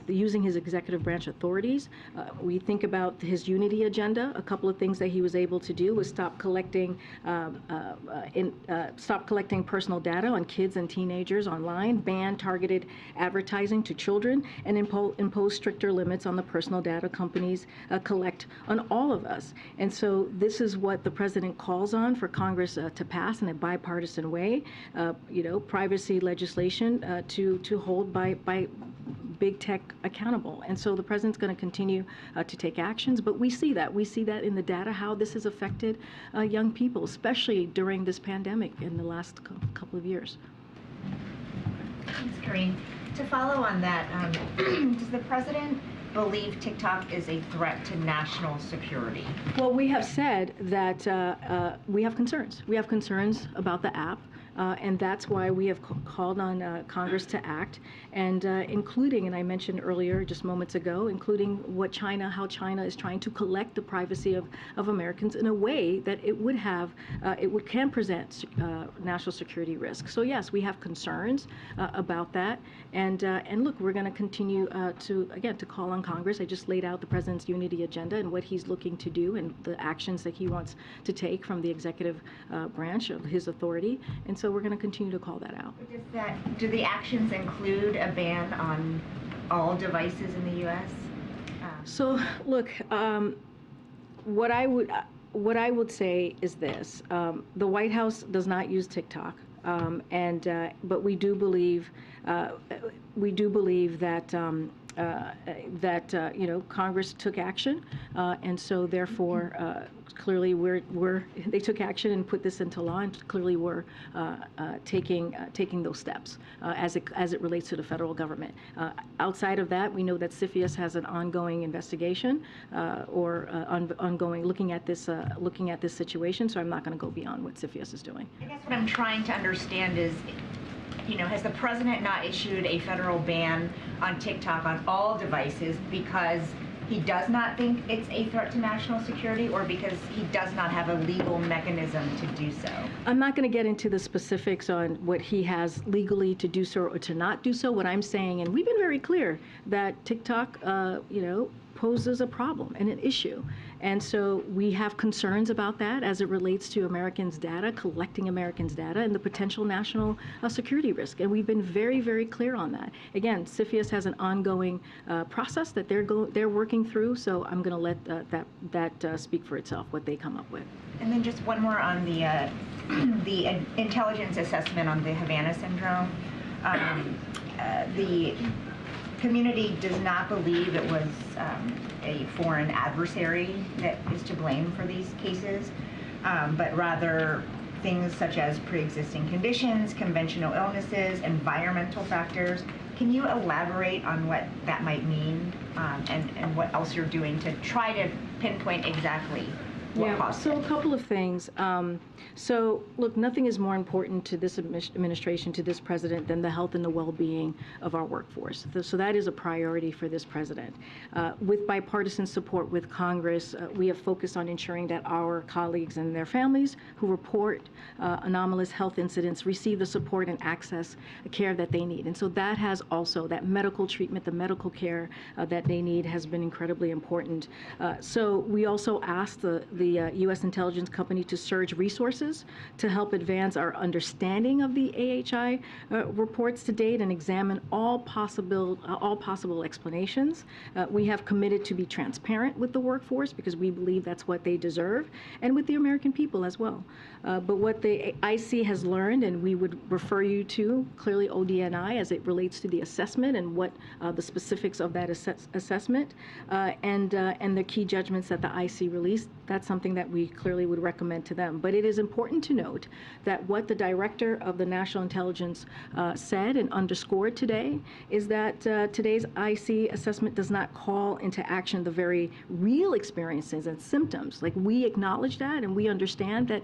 using his executive branch authorities, we think about his unity agenda. A couple of things that he was able to do was stop collecting personal data on kids and teenagers online, ban targeted advertising to children, and impose stricter limits on the personal data companies collect on all of us. And so this is what the president calls on for Congress to pass in a bipartisan way, privacy legislation to hold by big tech accountable. And so the president's going to continue to take actions, but we see that in the data, how this has affected young people, especially during this pandemic in the last couple of years. Thanks, Karine. To follow on that, does the president believe TikTok is a threat to national security? Well, we have said that we have concerns. We have concerns about the app. And that's why we have called on Congress to act, and including, and I mentioned earlier, just moments ago, including how China is trying to collect the privacy of Americans in a way that can present national security risks. So yes, we have concerns about that, and look, we're going to continue to call on Congress. I just laid out the president's unity agenda and what he's looking to do and the actions that he wants to take from the executive branch of his authority, and so we're going to continue to call that out. Do the actions include a ban on all devices in the U.S.? So look, what I would say is this: the White House does not use TikTok, but we do believe that. Congress took action, and so therefore, clearly they took action and put this into law, and clearly we're taking those steps as it relates to the federal government. Outside of that, we know that CFIUS has an ongoing investigation ongoing looking at this situation. So I'm not going to go beyond what CFIUS is doing. I guess what I'm trying to understand is, has the president not issued a federal ban on TikTok on all devices because he does not think it's a threat to national security, or because he does not have a legal mechanism to do so? I'm not going to get into the specifics on what he has legally to do so or to not do so. What I'm saying, and we've been very clear, that TikTok, poses a problem and an issue. And so we have concerns about that as it relates to Americans' data, collecting Americans' data, and the potential national security risk. And we've been very, very clear on that. Again, CFIUS has an ongoing process that they're working through, so I'm going to let that speak for itself, what they come up with. And then just one more on the intelligence assessment on the Havana syndrome. The community does not believe it was a foreign adversary that is to blame for these cases, but rather things such as pre-existing conditions, conventional illnesses, environmental factors. Can you elaborate on what that might mean, and what else you're doing to try to pinpoint exactly What caused so it? a couple of things. So look, nothing is more important to this administration, to this president, than the health and the well-being of our workforce. So that is a priority for this president. With bipartisan support with Congress, we have focused on ensuring that our colleagues and their families who report anomalous health incidents receive the support and access care that they need. And so that has also, that medical treatment, the medical care that they need has been incredibly important. So we also asked the U.S. intelligence company to surge resources to help advance our understanding of the AHI reports to date and examine all possible explanations. We have committed to be transparent with the workforce because we believe that's what they deserve, and with the American people as well. But what the IC has learned, and we would refer you to clearly ODNI as it relates to the assessment and what the specifics of that assessment and the key judgments that the IC released, that's something that we clearly would recommend to them. But it is important to note that what the director of the National Intelligence said and underscored today is that today's IC assessment does not call into action the very real experiences and symptoms. Like, we acknowledge that, and we understand that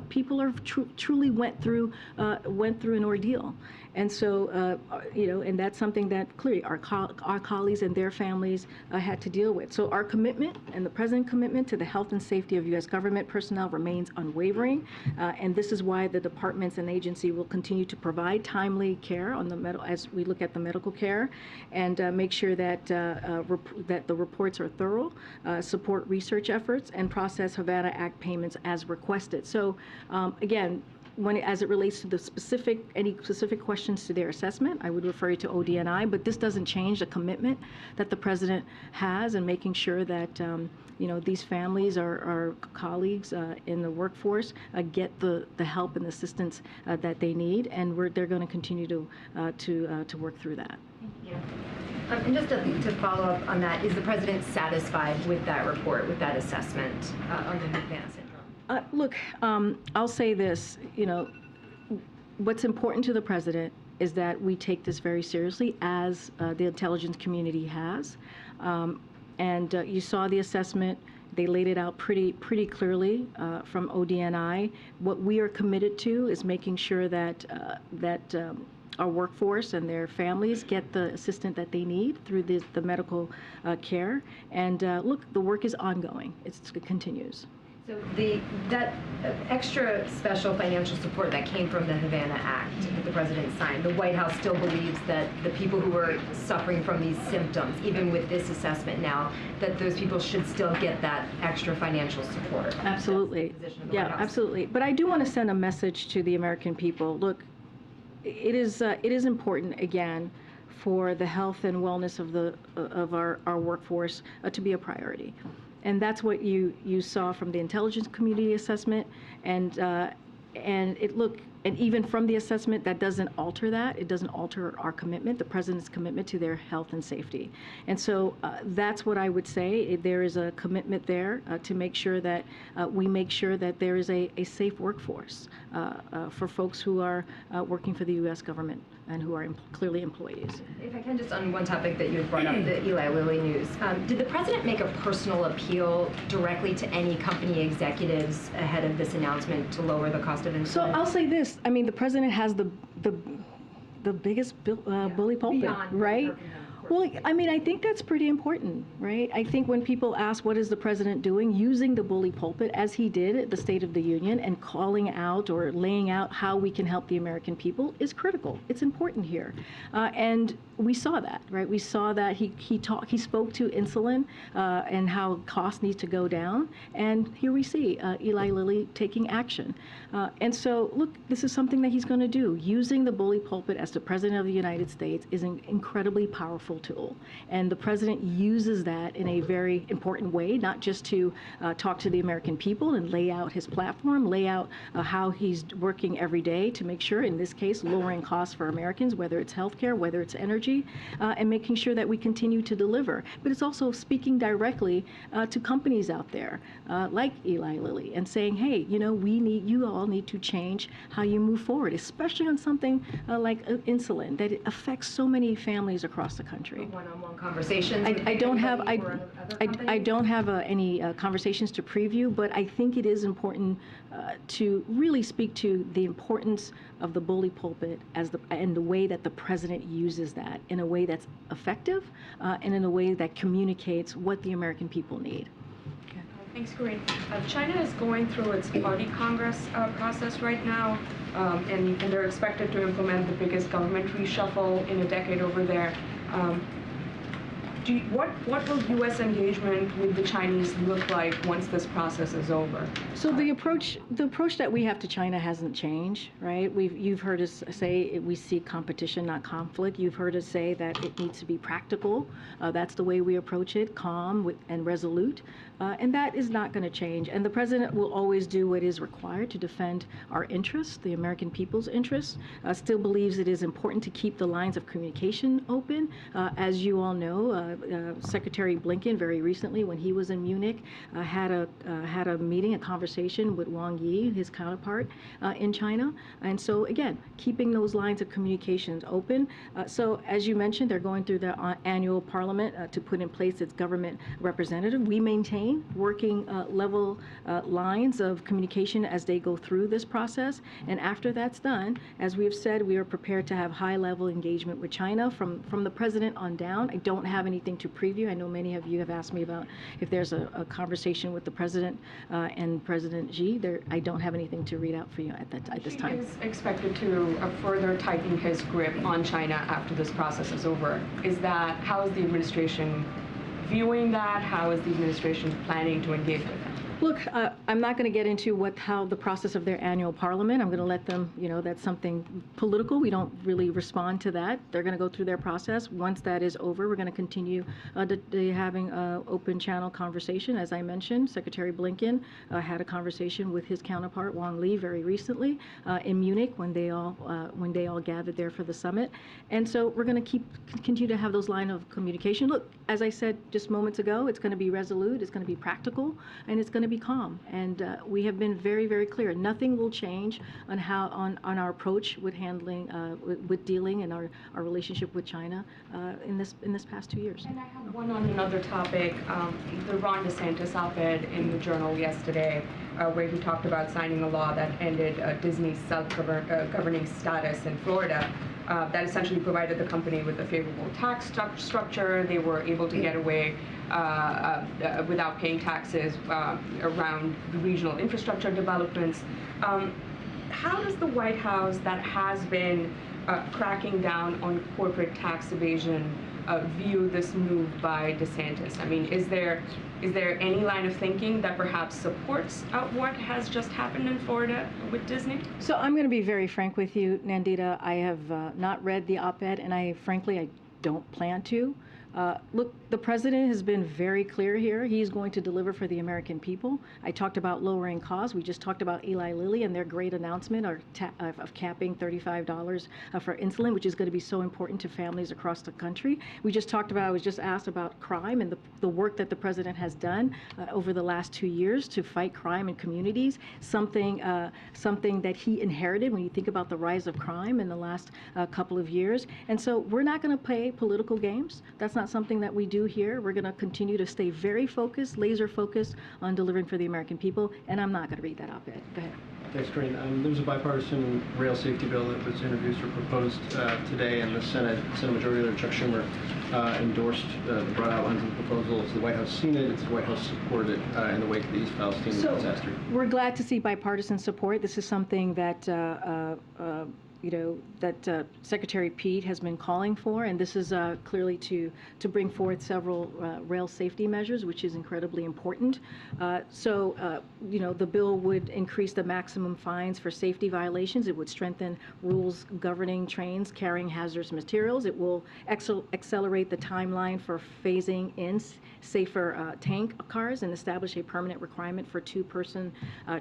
people are truly went through an ordeal. And so, and that's something that clearly our colleagues and their families had to deal with. So our commitment and the President's commitment to the health and safety of U.S. government personnel remains unwavering. And this is why the departments and agency will continue to provide timely care on as we look at the medical care, and make sure that that the reports are thorough, support research efforts, and process Havana Act payments as requested. So again, as it relates to any specific questions to their assessment, I would refer you to ODNI, but this doesn't change the commitment that the President has in making sure that these families, our colleagues in the workforce, get the help and assistance that they need, and they're going to continue to work through that. Thank you. And just to follow up on that, is the President satisfied with that report, with that assessment on the Havana syndrome? Look, I'll say this, what's important to the President is that we take this very seriously, as the intelligence community has. And you saw the assessment. They laid it out pretty clearly from ODNI. What we are committed to is making sure that our workforce and their families get the assistance that they need through the medical care. And look, the work is ongoing. It continues. So that extra special financial support that came from the Havana Act that the President signed, the White House still believes that the people who are suffering from these symptoms, even with this assessment now, that those people should still get that extra financial support. Absolutely. Yeah, absolutely. But I do want to send a message to the American people. Look, it is important, again, for the health and wellness of our workforce to be a priority. And that's what you saw from the intelligence community assessment, and even from the assessment, that doesn't alter that. It doesn't alter our commitment, the President's commitment to their health and safety. And so that's what I would say. There is a commitment there to make sure that we make sure that there is a safe workforce for folks who are working for the U.S. government and who are clearly employees. If I can, just on one topic that you had brought up, the Eli Lilly news. Did the President make a personal appeal directly to any company executives ahead of this announcement to lower the cost of insulin? So I'll say this. I mean, the President has the biggest bully pulpit, Beyond right? Well, I mean, I think that's pretty important, right? I think when people ask what is the President doing, using the bully pulpit as he did at the State of the Union and calling out or laying out how we can help the American people is critical. It's important here. And we saw that, right? We saw that he spoke to insulin and how costs need to go down. And here we see Eli Lilly taking action. And so, look, this is something that he's going to do. Using the bully pulpit as the President of the United States is an incredibly powerful tool. And the President uses that in a very important way, not just to talk to the American people and lay out his platform, lay out how he's working every day to make sure, in this case, lowering costs for Americans, whether it's healthcare, whether it's energy, and making sure that we continue to deliver. But it's also speaking directly to companies out there like Eli Lilly and saying, hey, you all need to change how you move forward, especially on something like insulin that affects so many families across the country. country. One-on-one conversations. I don't have I don't have any conversations to preview, but I think it is important to really speak to the importance of the bully pulpit and the way that the president uses that in a way that's effective and in a way that communicates what the American people need. Thanks, Corinne. China is going through its party Congress process right now, and they're expected to implement the biggest government reshuffle in a decade over there. What will U.S. engagement with the Chinese look like once this process is over? So the approach that we have to China hasn't changed, right? You've heard us say we seek competition, not conflict. You've heard us say that it needs to be practical. That's the way we approach it, calm and resolute. And that is not going to change. And the president will always do what is required to defend our interests, the American people's interests. Still believes it is important to keep the lines of communication open. As you all know, Secretary Blinken very recently, when he was in Munich, had a meeting, a conversation with Wang Yi, his counterpart in China. And so again, keeping those lines of communications open. So as you mentioned, they're going through the annual parliament to put in place its government representative. We maintain working level lines of communication as they go through this process. And after that's done, as we have said, we are prepared to have high-level engagement with China from the president on down. I don't have anything to preview. I know many of you have asked me about if there's a conversation with the president and President Xi. I don't have anything to read out for you at this time. He is expected to further tighten his grip on China after this process is over. How is the administration viewing that? How is the administration planning to engage with them? Look, I'm not going to get into how the process of their annual parliament. I'm going to let them, that's something political. We don't really respond to that. They're going to go through their process. Once that is over, we're going to continue having an open channel conversation. As I mentioned, Secretary Blinken had a conversation with his counterpart Wang Yi very recently in Munich when they all gathered there for the summit. And so we're going to continue to have those lines of communication. Look, as I said just moments ago, it's going to be resolute, it's going to be practical, and it's going to be calm. And we have been very, very clear. Nothing will change on our approach with handling, with dealing and our relationship with China in this past 2 years. And I have one on another topic. The Ron DeSantis op-ed in the Journal yesterday, where he talked about signing a law that ended Disney's self-governing status in Florida. That essentially provided the company with a favorable tax structure. They were able to get away without paying taxes around the regional infrastructure developments. How does the White House, that has been cracking down on corporate tax evasion, view this move by DeSantis? I mean, is there any line of thinking that perhaps supports what has just happened in Florida with Disney? So I'm going to be very frank with you, Nandita. I have not read the op-ed, and frankly, I don't plan to. Look, the president has been very clear here. He's going to deliver for the American people. I talked about lowering costs. We just talked about Eli Lilly and their great announcement of capping $35 for insulin, which is going to be so important to families across the country. I was just asked about crime and the work that the president has done over the last 2 years to fight crime in communities, something that he inherited when you think about the rise of crime in the last couple of years. And so we're not going to play political games. That's not something that we do here. We're going to continue to stay very focused, laser focused on delivering for the American people, and I'm not going to read that op-ed. Go ahead. Thanks, Corinne. There's a bipartisan rail safety bill that was introduced or proposed today, and the Senate Majority Leader Chuck Schumer endorsed the broad outlines of the proposal. It's the White House seen it, it's the White House supported in the wake of the East Palestine disaster. We're glad to see bipartisan support. This is something that Secretary Pete has been calling for, and this is clearly to bring forth several rail safety measures, which is incredibly important. The bill would increase the maximum fines for safety violations. It would strengthen rules governing trains carrying hazardous materials. It will accelerate the timeline for phasing in safer tank cars and establish a permanent requirement for two-person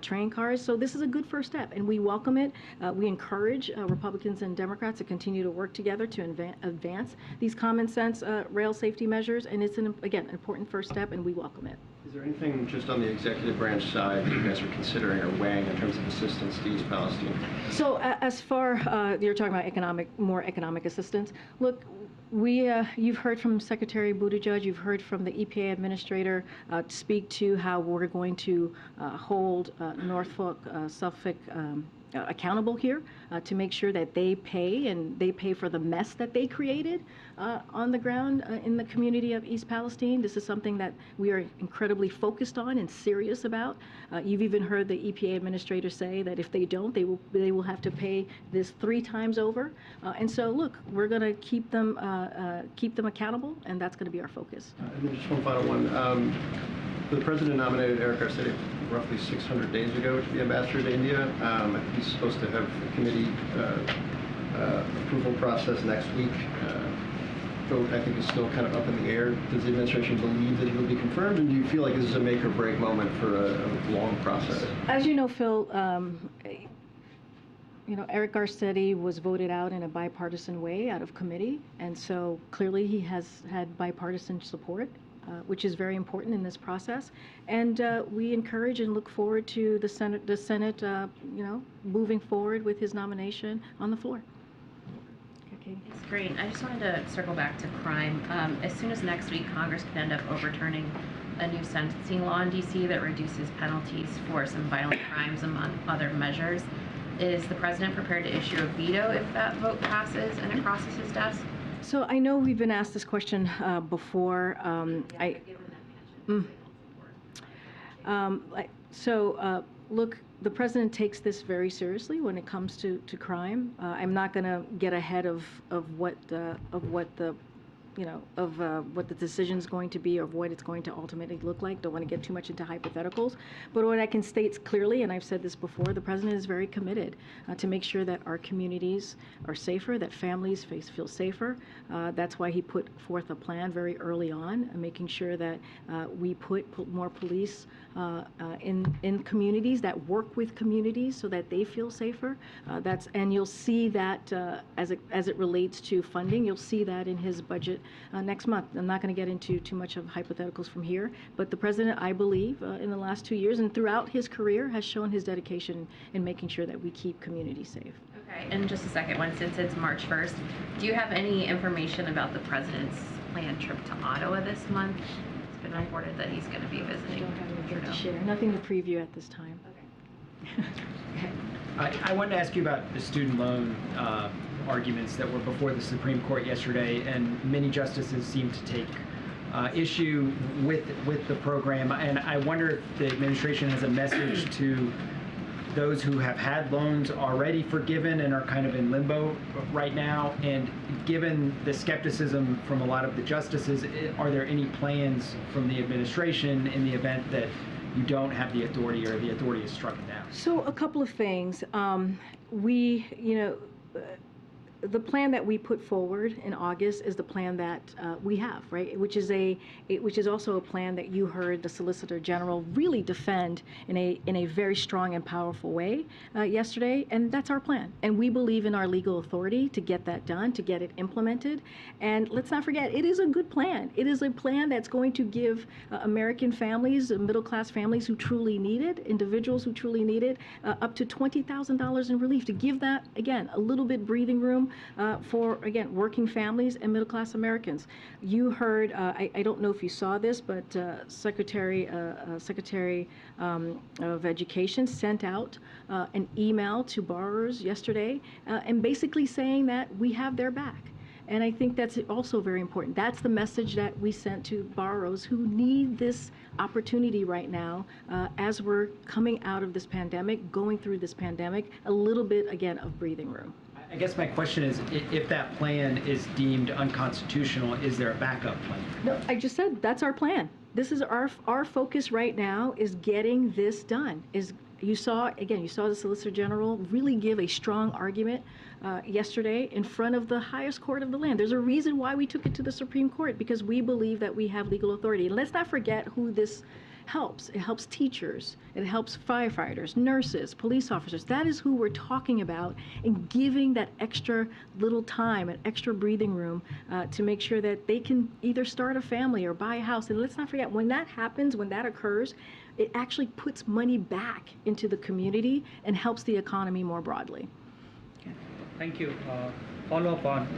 train cars. So this is a good first step, and we welcome it. We encourage Republicans and Democrats to continue to work together to advance these common sense rail safety measures, and it's an important first step, and we welcome it. Is there anything just on the executive branch side that you guys are considering or weighing in terms of assistance to East Palestine? So as far you're talking about more economic assistance. Look, You've heard from Secretary Buttigieg, you've heard from the EPA administrator speak to how we're going to hold Norfolk, Suffolk accountable here to make sure that they pay for the mess that they created on the ground in the community of East Palestine. This is something that we are incredibly focused on and serious about. You've even heard the EPA administrator say that if they don't, they will have to pay this 3 times over. And so, look, we're going to keep them accountable, and that's going to be our focus. And then just one final one. The president nominated Eric Garcetti roughly 600 days ago to be ambassador to India. He's supposed to have a committee approval process next week. Vote, I think, is still kind of up in the air. Does the administration believe that he will be confirmed, and do you feel like this is a make or break moment for a long process? As you know, Phil, Eric Garcetti was voted out in a bipartisan way out of committee, and so clearly he has had bipartisan support, which is very important in this process. And we encourage and look forward to the Senate, moving forward with his nomination on the floor. Okay. It's great. I just wanted to circle back to crime. As soon as next week, Congress could end up overturning a new sentencing law in D.C. that reduces penalties for some violent crimes, among other measures. Is the president prepared to issue a veto if that vote passes and it crosses his desk? So I know we've been asked this question before. Look, the president takes this very seriously when it comes to crime. I'm not going to get ahead of what the decision is going to be, or what it's going to ultimately look like. Don't want to get too much into hypotheticals. But what I can state clearly, and I've said this before, the president is very committed to make sure that our communities are safer, that families feel safer. That's why he put forth a plan very early on, making sure that we put more police in communities, that work with communities so that they feel safer. And you'll see that as it relates to funding, you'll see that in his budget next month. I'm not going to get into too much of hypotheticals from here, but the president, I believe, in the last 2 years and throughout his career, has shown his dedication in making sure that we keep communities safe. Okay, and just a second one, since it's March 1st, do you have any information about the president's planned trip to Ottawa this month? It's been reported that he's going to be visiting. I don't have anything to share. Nothing to preview at this time. Okay. I wanted to ask you about the student loan arguments that were before the Supreme Court yesterday, and many justices seem to take issue with the program. And I wonder if the administration has a message to those who have had loans already forgiven and are kind of in limbo right now. And given the skepticism from a lot of the justices, are there any plans from the administration in the event that you don't have the authority, or the authority is struck down? So a couple of things. The plan that we put forward in August is the plan that we have, right? Which is also a plan that you heard the Solicitor General really defend in a very strong and powerful way yesterday, and that's our plan. And we believe in our legal authority to get that done, to get it implemented. And let's not forget, it is a good plan. It is a plan that's going to give American families, middle-class families who truly need it, individuals who truly need it, up to $20,000 in relief, to give that, again, a little bit breathing room for, again, working families and middle-class Americans. You heard, I don't know if you saw this, but Secretary of Education sent out an email to borrowers yesterday and basically saying that we have their back. And I think that's also very important. That's the message that we sent to borrowers who need this opportunity right now as we're coming out of this pandemic, going through this pandemic, a little bit, again, of breathing room. I guess my question is, if that plan is deemed unconstitutional, is there a backup plan? No, I just said that's our plan. This is our focus right now, is getting this done. You saw the Solicitor General really give a strong argument yesterday in front of the highest court of the land. There's a reason why we took it to the Supreme Court, because we believe that we have legal authority. And let's not forget who this helps. It helps teachers, it helps firefighters, nurses, police officers. That is who we're talking about, and giving that extra little time and extra breathing room to make sure that they can either start a family or buy a house. And let's not forget, when that happens, when that occurs, it actually puts money back into the community and helps the economy more broadly. Thank you. Follow up on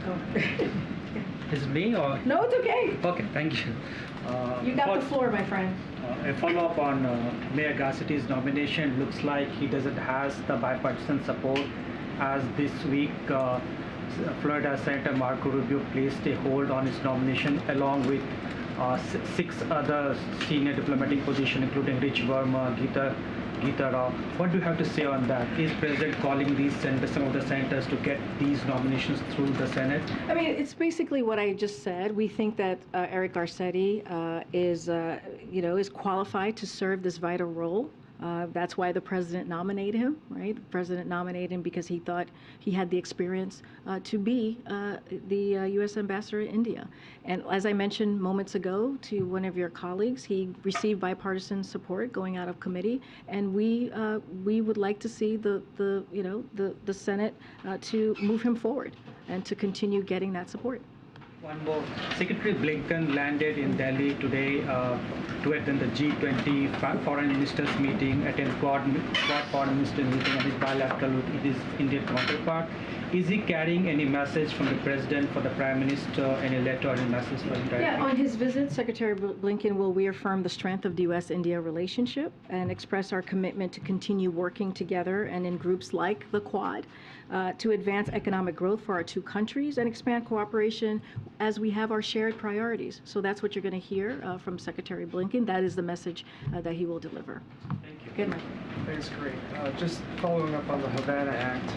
Is it me or? No, it's okay. Okay, thank you. You got the floor, my friend. A follow-up on Mayor Garcetti's nomination. Looks like he doesn't has the bipartisan support, as this week Florida Senator Marco Rubio placed a hold on his nomination along with 6 other senior diplomatic positions, including Rich Verma, Gita Rao. What do you have to say on that? Is President calling these senators, some of the senators, to get these nominations through the Senate? I mean, it's basically what I just said. We think that Eric Garcetti is qualified to serve this vital role. That's why the president nominated him, right? The president nominated him because he thought he had the experience to be the U.S. ambassador to India. And as I mentioned moments ago to one of your colleagues, he received bipartisan support going out of committee, and we would like to see the Senate to move him forward and to continue getting that support. One more. Secretary Blinken landed in Delhi today to attend the G20 foreign ministers meeting, attend Quad foreign ministers meeting, and his bilateral with his Indian counterpart. Is he carrying any message from the president for the prime minister, any letter or any message for him directly? Yeah, on his visit, Secretary Blinken will reaffirm the strength of the U.S.-India relationship and express our commitment to continue working together and in groups like the Quad to advance economic growth for our two countries and expand cooperation as we have our shared priorities. So that's what you're going to hear from Secretary Blinken. That is the message that he will deliver. Thank you. Good, Michael. Thanks, great. Just following up on the Havana Act,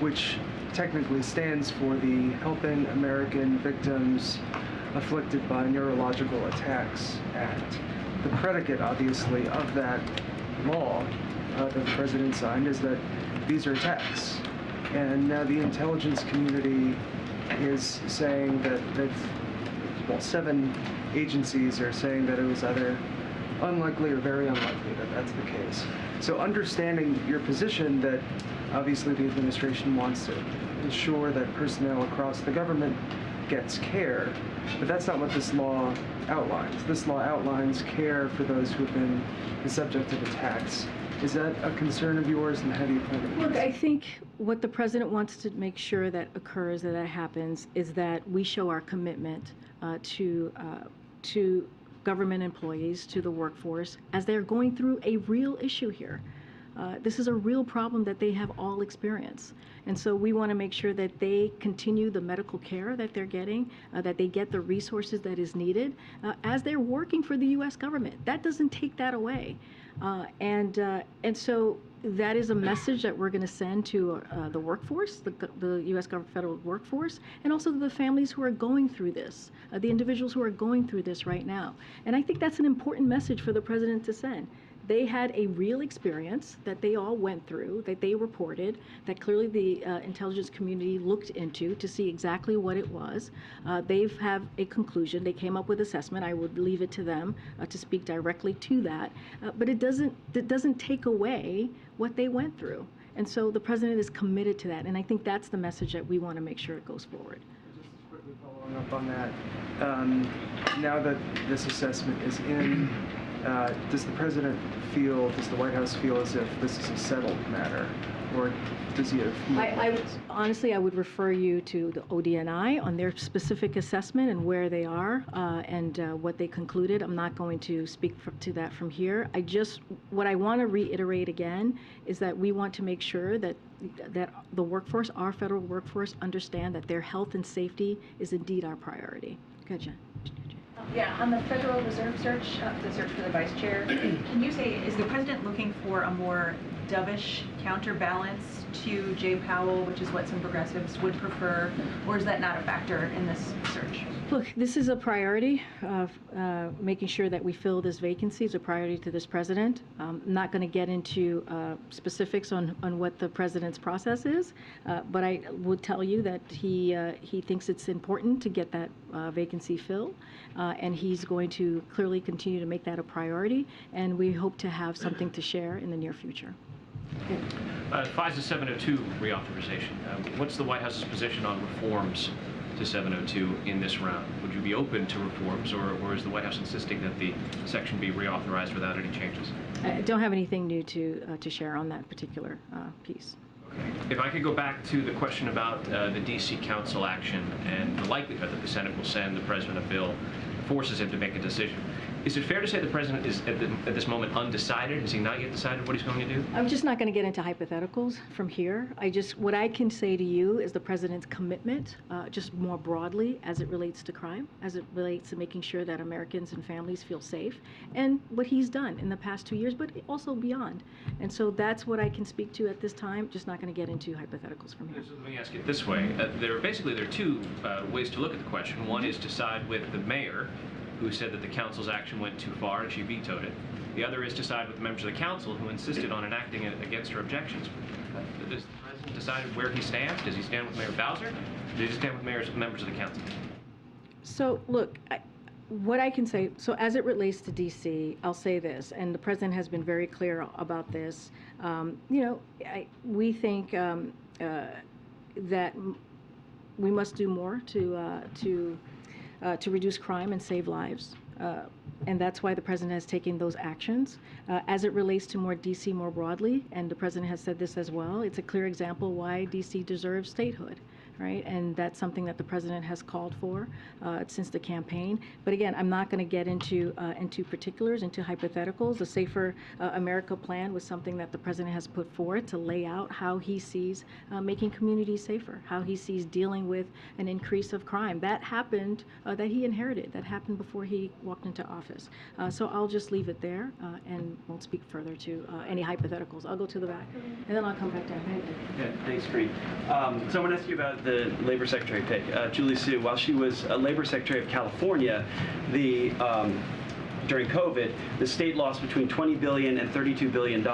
which technically stands for the Helping American Victims Afflicted by Neurological Attacks Act. The predicate, obviously, of that law that the president signed is that these are attacks. And now the intelligence community is saying that 7 agencies are saying that it was either unlikely or very unlikely that that's the case. So understanding your position that obviously the administration wants to ensure that personnel across the government gets care, but that's not what this law outlines. This law outlines care for those who have been the subject of attacks. Is that a concern of yours, and how do you plan to do Look, this? I think what the president wants to make sure that occurs, that happens, is that we show our commitment to government employees, to the workforce, as they're going through a real issue here. This is a real problem that they have all experienced. And so we want to make sure that they continue the medical care that they're getting, that they get the resources that is needed as they're working for the U.S. government. That doesn't take that away. And so that is a message that we're going to send to the workforce, the U.S. federal workforce, and also to the families who are going through this, the individuals who are going through this right now. And I think that's an important message for the president to send. They had a real experience that they all went through, that they reported, that clearly the intelligence community looked into to see exactly what it was. They have a conclusion. They came up with assessment. I would leave it to them to speak directly to that. But it doesn't take away what they went through. And so the president is committed to that. And I think that's the message that we want to make sure it goes forward. Just quickly following up on that, now that this assessment is in, does the president feel, does the White House feel as if this is a settled matter, or does he have more honestly, I would refer you to the ODNI on their specific assessment and where they are and what they concluded. I'm not going to speak to that from here. What I want to reiterate again is that we want to make sure that the workforce, our federal workforce, understand that their health and safety is indeed our priority. Good, Jen. Yeah, on the Federal Reserve search, the search for the vice chair, can you say, is the president looking for a more dovish counterbalance to Jay Powell, which is what some progressives would prefer, or is that not a factor in this search? Look, this is a priority. Making sure that we fill this vacancy is a priority to this president. I'm not going to get into specifics on what the president's process is, but I would tell you that he thinks it's important to get that vacancy filled, and he's going to clearly continue to make that a priority, and we hope to have something to share in the near future. FISA 702 reauthorization. What's the White House's position on reforms to 702 in this round? Would you be open to reforms, or is the White House insisting that the section be reauthorized without any changes? I don't have anything new to share on that particular piece. If I could go back to the question about the D.C. Council action and the likelihood that the Senate will send the President a bill that forces him to make a decision. Is it fair to say the President is at this moment undecided? Has he not yet decided what he's going to do? I'm just not going to get into hypotheticals from here. What I can say to you is the President's commitment, just more broadly as it relates to crime, as it relates to making sure that Americans and families feel safe, and what he's done in the past 2 years, but also beyond. And so that's what I can speak to at this time, just not going to get into hypotheticals from here. So let me ask it this way. There are two ways to look at the question. One is to side with the mayor, who said that the council's action went too far and she vetoed it. The other is to side with the members of the council who insisted on enacting it against her objections. Does the President decide where he stands? Does he stand with Mayor Bowser? Does he stand with members of the council? So look, what I can say, so as it relates to D.C., I'll say this, and the President has been very clear about this. We think that we must do more to reduce crime and save lives. And that's why the President has taken those actions. As it relates to D.C. more broadly, and the President has said this as well, it's a clear example why D.C. deserves statehood. Right? And that's something that the President has called for since the campaign. But again, I'm not going to get into particulars, into hypotheticals. The Safer America plan was something that the President has put forward to lay out how he sees making communities safer, how he sees dealing with an increase of crime. That happened, that he inherited, that happened before he walked into office. So I'll just leave it there and won't speak further to any hypotheticals. I'll go to the back, and then I'll come back down. Yeah, thanks, Green. So I want to ask you about the Labor Secretary pick. Julie Su, while she was a Labor Secretary of California, during COVID, the state lost between $20 billion and $32 billion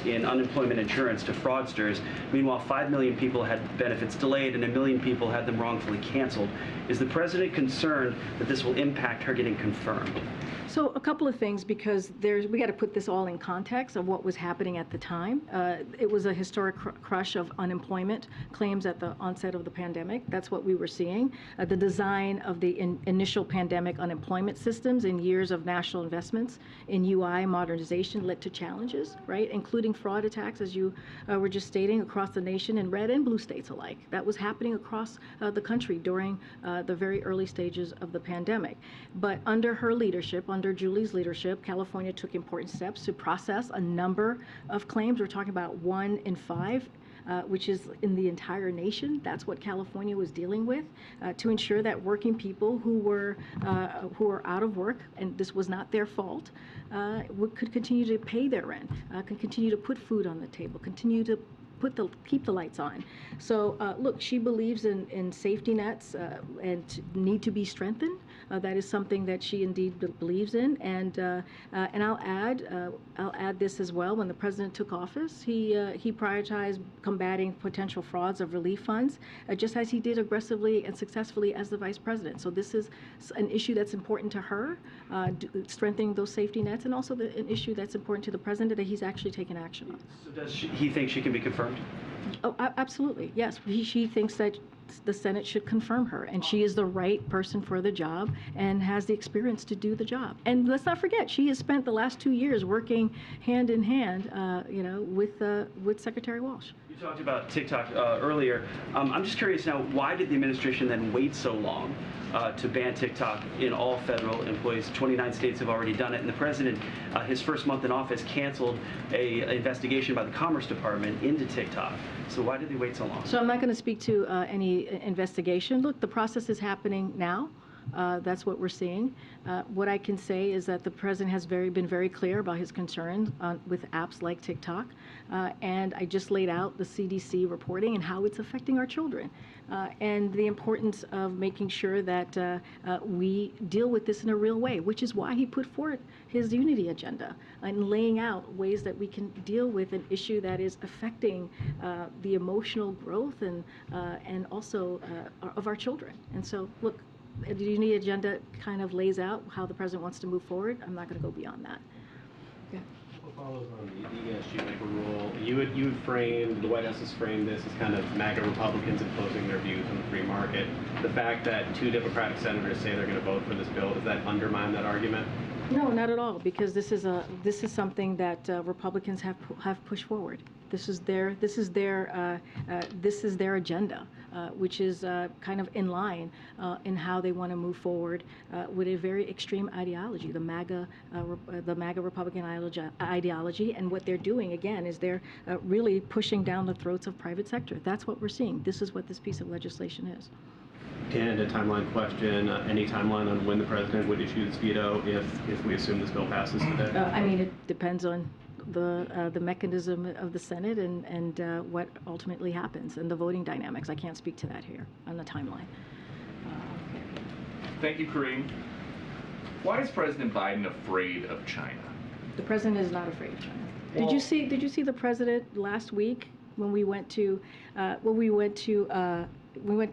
in unemployment insurance to fraudsters. Meanwhile, 5 million people had benefits delayed and 1 million people had them wrongfully canceled. Is the President concerned that this will impact her getting confirmed? So a couple of things, because we got to put this all in context of what was happening at the time. It was a historic crush of unemployment claims at the onset of the pandemic. That's what we were seeing. The design of the initial pandemic unemployment systems in years of national investments in UI modernization led to challenges, right, including fraud attacks, as you were just stating, across the nation in red and blue states alike. That was happening across the country during the very early stages of the pandemic. But under her leadership, under Julie's leadership, California took important steps to process a number of claims. We're talking about 1 in 5, which is in the entire nation. That's what California was dealing with, to ensure that working people who were out of work, and this was not their fault, could continue to pay their rent, could continue to put food on the table, continue to keep the lights on. So look, she believes in safety nets and need to be strengthened. That is something that she indeed believes in. And I'll add this as well. When the President took office, he prioritized combating potential frauds of relief funds, just as he did aggressively and successfully as the Vice President. So this is an issue that's important to her, strengthening those safety nets, and also an issue that's important to the President that he's actually taken action on. So does he think she can be confirmed? Oh, absolutely, yes. She thinks that the Senate should confirm her, and she is the right person for the job and has the experience to do the job. And let's not forget, she has spent the last 2 years working hand in hand, with Secretary Walsh. You talked about TikTok earlier. I'm just curious now, why did the administration then wait so long to ban TikTok in all federal employees? 29 states have already done it, and the President, his first month in office, canceled an investigation by the Commerce Department into TikTok. So why did they wait so long? So I'm not going to speak to any investigation. Look, the process is happening now. That's what we're seeing. What I can say is that the President has been very clear about his concerns with apps like TikTok, and I just laid out the CDC reporting and how it's affecting our children, and the importance of making sure that we deal with this in a real way, which is why he put forth his unity agenda and laying out ways that we can deal with an issue that is affecting the emotional growth and also of our children. And so, look, the unity agenda kind of lays out how the President wants to move forward. I'm not going to go beyond that. Yeah. Follows on the ESG labor rule. You had framed, the White House has framed this as kind of MAGA Republicans imposing their views on the free market. The fact that 2 Democratic senators say they're going to vote for this bill, does that undermine that argument? No, not at all, because this is something that Republicans have pushed forward. This is their agenda, which is kind of in line in how they want to move forward with a very extreme ideology, the MAGA Republican ideology. And what they're doing again is they're really pushing down the throats of private sector. That's what we're seeing. This is what this piece of legislation is. And a timeline question, any timeline on when the president would issue this veto if we assume this bill passes today? I mean, it depends on the mechanism of the Senate and what ultimately happens and the voting dynamics. I can't speak to that here on the timeline. Thank you, Kareem. Why is President Biden afraid of China? The president is not afraid of China. Well, Did you see the president last week when we went to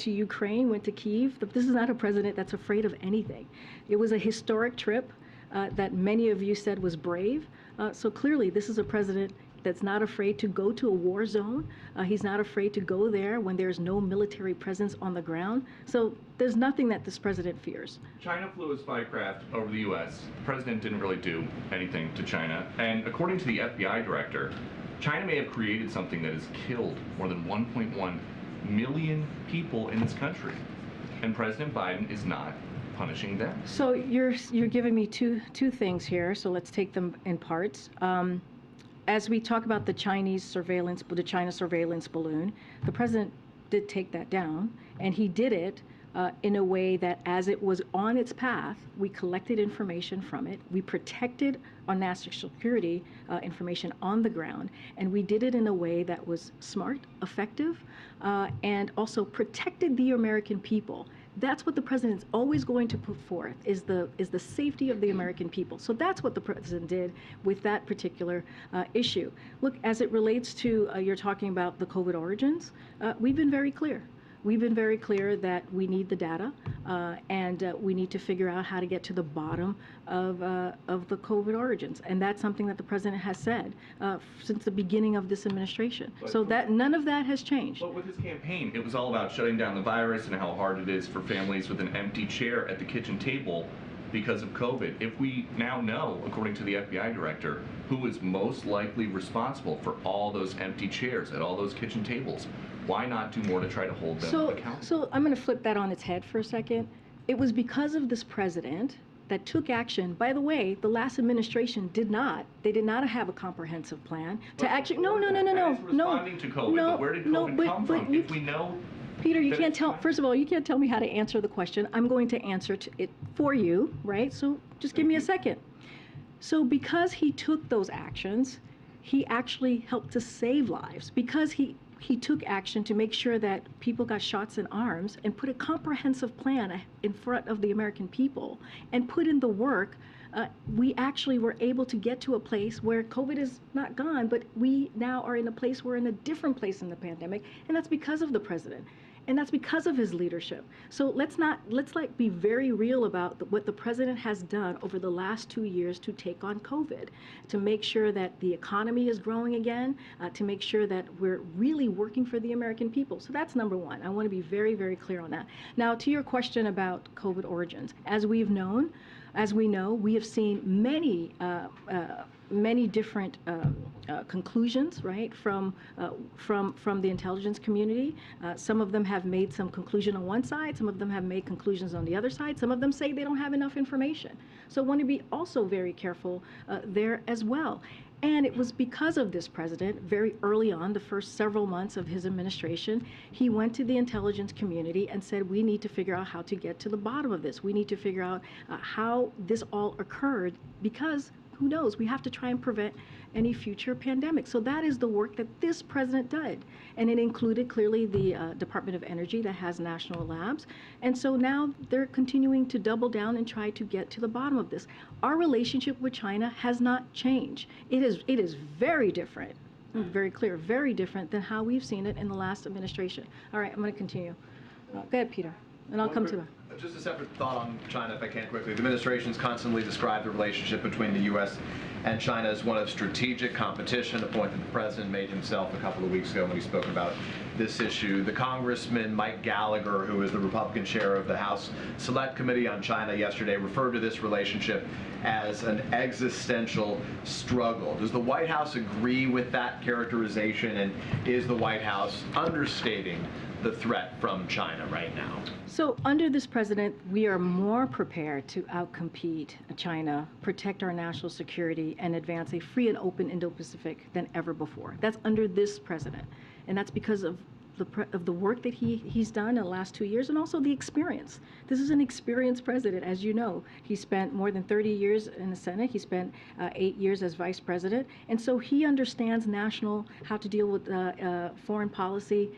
Ukraine, went to Kyiv? This is not a president that's afraid of anything. It was a historic trip that many of you said was brave. So clearly, this is a president that's not afraid to go to a war zone. He's not afraid to go there when there's no military presence on the ground. So there's nothing that this president fears. China flew a spy craft over the U.S. The president didn't really do anything to China. And according to the FBI director, China may have created something that has killed more than 1.1 million people in this country. And President Biden is not punishing them. So you're giving me two things here. So let's take them in parts. As we talk about the China surveillance balloon, the president did take that down, and he did it in a way that as it was on its path, we collected information from it, we protected our national security information on the ground, and we did it in a way that was smart, effective, and also protected the American people. That's what the president's always going to put forth, is the safety of the American people. So that's what the president did with that particular issue. Look, as it relates to, you're talking about the COVID origins, we've been very clear. We've been very clear that we need the data and we need to figure out how to get to the bottom of the COVID origins. And that's something that the president has said since the beginning of this administration. So that none of that has changed. But with his campaign, it was all about shutting down the virus and how hard it is for families with an empty chair at the kitchen table because of COVID. If we now know, according to the FBI director, who is most likely responsible for all those empty chairs at all those kitchen tables, why not do more to try to hold them accountable? So I'm going to flip that on its head for a second. It was because of this president that took action. By the way, the last administration did not have a comprehensive plan to actually, no. Responding to COVID, but where did COVID come from? If we know, Peter, you can't tell, first of all, you can't tell me how to answer the question. I'm going to answer it for you, right? So just give me a second. So because he took those actions, he actually helped to save lives. Because he took action to make sure that people got shots in arms and put a comprehensive plan in front of the American people and put in the work, we actually were able to get to a place where COVID is not gone, but we now are in a place, we're in a different place in the pandemic, and that's because of the president. And that's because of his leadership. So let's be very real about what the president has done over the last 2 years to take on COVID, to make sure that the economy is growing again, to make sure that we're really working for the American people. So that's number one. I want to be very, very clear on that. Now, to your question about COVID origins, as we know, we have seen many different conclusions, right, from the intelligence community. Some of them have made some conclusion on one side, some of them have made conclusions on the other side, some of them say they don't have enough information. So I want to be also very careful there as well. And it was because of this president, very early on, the first several months of his administration, he went to the intelligence community and said, we need to figure out how to get to the bottom of this. We need to figure out how this all occurred, because who knows, we have to try and prevent any future pandemic. So that is the work that this president did. And it included clearly the Department of Energy that has national labs. And so now they're continuing to double down and try to get to the bottom of this. Our relationship with China has not changed. It is very different, very clear, very different than how we've seen it in the last administration. All right, I'm going to continue. Go ahead, Peter, and I'll come to that. Just a separate thought on China, if I can quickly. The administration's constantly described the relationship between the U.S. and China as one of strategic competition, a point that the president made himself a couple of weeks ago when he spoke about this issue. The Congressman Mike Gallagher, who is the Republican chair of the House Select Committee on China yesterday, referred to this relationship as an existential struggle. Does the White House agree with that characterization, and is the White House understating the threat from China right now? So under this president, we are more prepared to outcompete China, protect our national security, and advance a free and open Indo-Pacific than ever before. That's under this president. And that's because of the work that he's done in the last 2 years, and also the experience. This is an experienced president, as you know. He spent more than 30 years in the Senate. He spent 8 years as vice president. And so he understands how to deal with foreign policy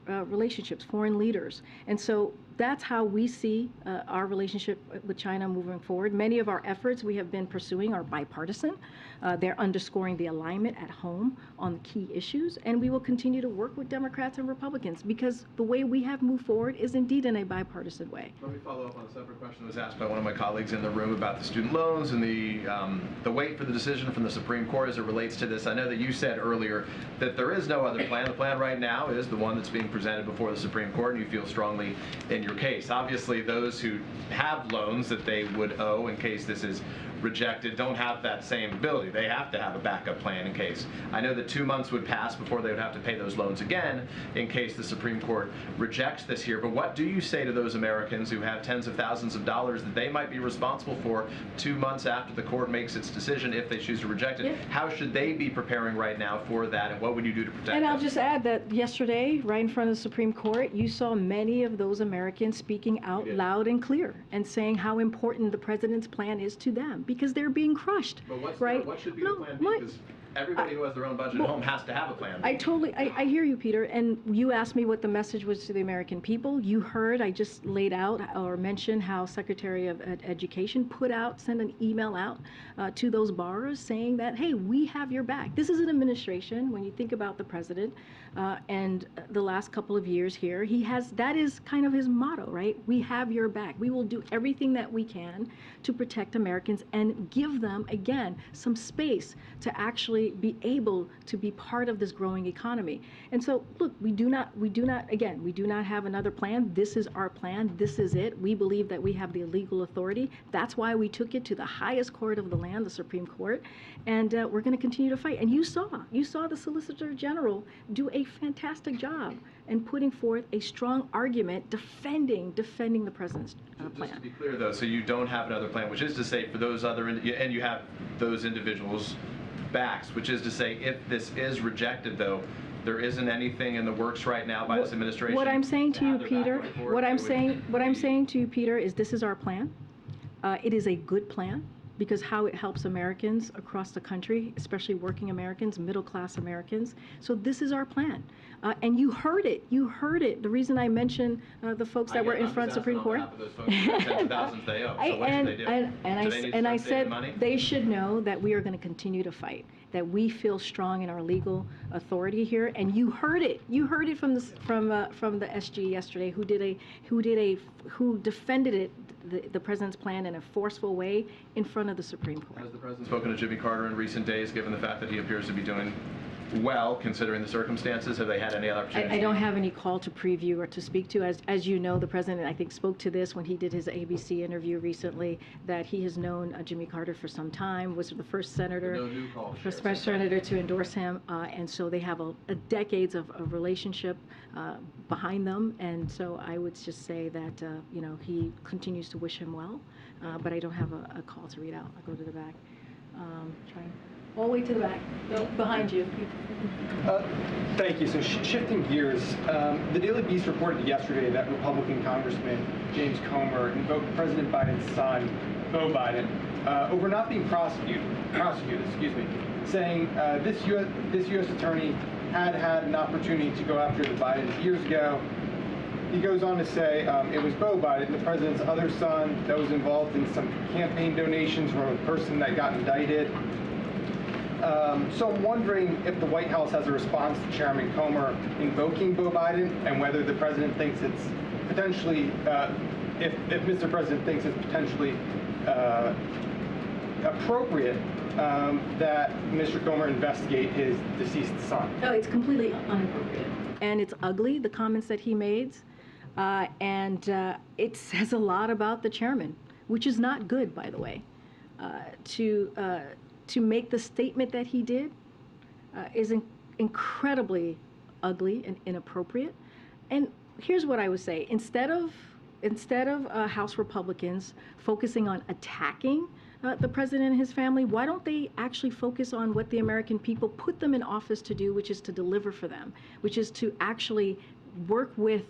relationships, foreign leaders. And so that's how we see our relationship with China moving forward. Many of our efforts we have been pursuing are bipartisan. They're underscoring the alignment at home on the key issues, and we will continue to work with Democrats and Republicans because the way we have moved forward is indeed in a bipartisan way. Let me follow up on a separate question that was asked by one of my colleagues in the room about the student loans and the wait for the decision from the Supreme Court as it relates to this. I know that you said earlier that there is no other plan. The plan right now is the one that's being presented before the Supreme Court, and you feel strongly in your case. Obviously, those who have loans that they would owe in case this is rejected don't have that same ability. They have to have a backup plan in case. I know that 2 months would pass before they would have to pay those loans again in case the Supreme Court rejects this here. But what do you say to those Americans who have tens of thousands of dollars that they might be responsible for 2 months after the court makes its decision if they choose to reject it? Yeah. How should they be preparing right now for that, and what would you do to protect them? And I'll just add that yesterday, right in front of the Supreme Court, you saw many of those Americans speaking out loud and clear and saying how important the president's plan is to them because they're being crushed. But what's right? What should be the plan? Because everybody who has their own budget at home has to have a plan. I hear you, Peter, and you asked me what the message was to the American people. You heard, I just laid out or mentioned how Secretary of Education sent an email out to those borrowers saying that, hey, we have your back. This is an administration, when you think about the president and the last couple of years here, that is kind of his motto, right? We have your back. We will do everything that we can to protect Americans and give them, again, some space to actually be able to be part of this growing economy. And so, look, we do not have another plan. This is our plan. This is it. We believe that we have the legal authority. That's why we took it to the highest court of the land, the Supreme Court, and we're going to continue to fight. And you saw the Solicitor General do a fantastic job in putting forth a strong argument defending the president's plan. Just to be clear, though, so you don't have another plan, which is to say for those and you have those individuals' backs, which is to say if this is rejected, though, there isn't anything in the works right now by this administration. What I'm saying to you, Peter, what I'm saying to you, Peter, is this is our plan. It is a good plan because how it helps Americans across the country, especially working Americans, middle-class Americans. So this is our plan. And you heard it. You heard it. The reason I mentioned the folks that were in front of the Supreme Court. And I said they should know that we are going to continue to fight, that we feel strong in our legal authority here. And you heard it. You heard it from the SG yesterday, who defended it, the president's plan in a forceful way in front of the Supreme Court. Has the president spoken to Jimmy Carter in recent days, given the fact that he appears to be doing well, considering the circumstances? Have they had any other opportunities? I don't have any call to preview or to speak to. As you know, the president, I think, spoke to this when he did his ABC interview recently, that he has known Jimmy Carter for some time, was the first senator, to endorse him, and so they have a decades of relationship behind them, and so I would just say that he continues to wish him well, but I don't have a call to read out. I'll go to the back. All the way to the back, behind you. Thank you. So shifting gears, the Daily Beast reported yesterday that Republican Congressman James Comer invoked President Biden's son, Beau Biden, over not being prosecuted, saying this U.S. attorney had an opportunity to go after the Bidens years ago. He goes on to say it was Beau Biden, the president's other son, that was involved in some campaign donations from a person that got indicted. So I'm wondering if the White House has a response to Chairman Comer invoking Beau Biden, and whether the president thinks it's potentially, if Mr. President thinks it's potentially appropriate that Mr. Comer investigate his deceased son. No, it's completely inappropriate. and it's ugly, the comments that he made, and it says a lot about the chairman, which is not good, by the way. To make the statement that he did is incredibly ugly and inappropriate. And here's what I would say: instead of House Republicans focusing on attacking the president and his family, why don't they actually focus on what the American people put them in office to do, which is to deliver for them, which is to actually work with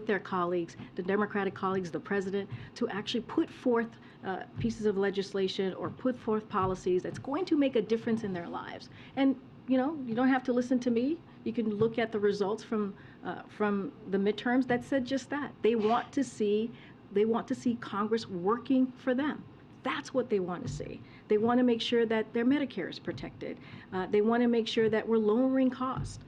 their colleagues, the Democratic colleagues, the president, to actually put forth pieces of legislation or put forth policies that's going to make a difference in their lives. And you know, you don't have to listen to me. You can look at the results from the midterms that said just that. They want to see Congress working for them. That's what they want to see. They want to make sure that their Medicare is protected. They want to make sure that we're lowering costs.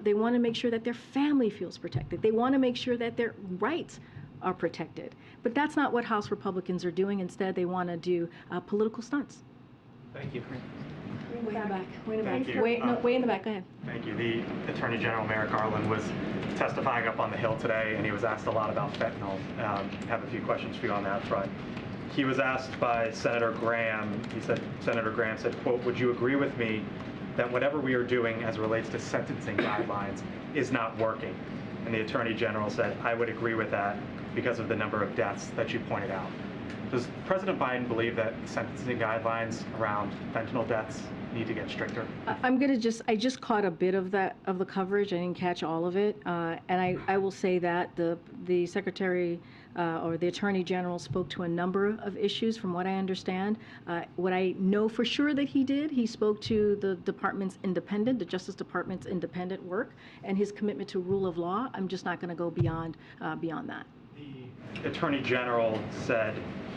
They want to make sure that their family feels protected. They want to make sure that their rights are protected. But that's not what House Republicans are doing. Instead, they want to do political stunts. Thank you. Way in the back. Way in the Thank back. you. Way in the back. Go ahead. Thank you. The Attorney General Merrick Garland was testifying up on the Hill today, and he was asked a lot about fentanyl. I have a few questions for you on that front. He was asked by Senator Graham. Senator Graham said, quote, "Would you agree with me that whatever we are doing as it relates to sentencing guidelines is not working?" And the Attorney General said, "I would agree with that because of the number of deaths that you pointed out." Does President Biden believe that sentencing guidelines around fentanyl deaths need to get stricter? I just caught a bit of the coverage. I didn't catch all of it. And I will say that the Secretary or the Attorney General spoke to a number of issues from what I understand. What I know for sure that he spoke to the Justice Department's independent work and his commitment to rule of law. I'm just not going to go beyond that. The Attorney General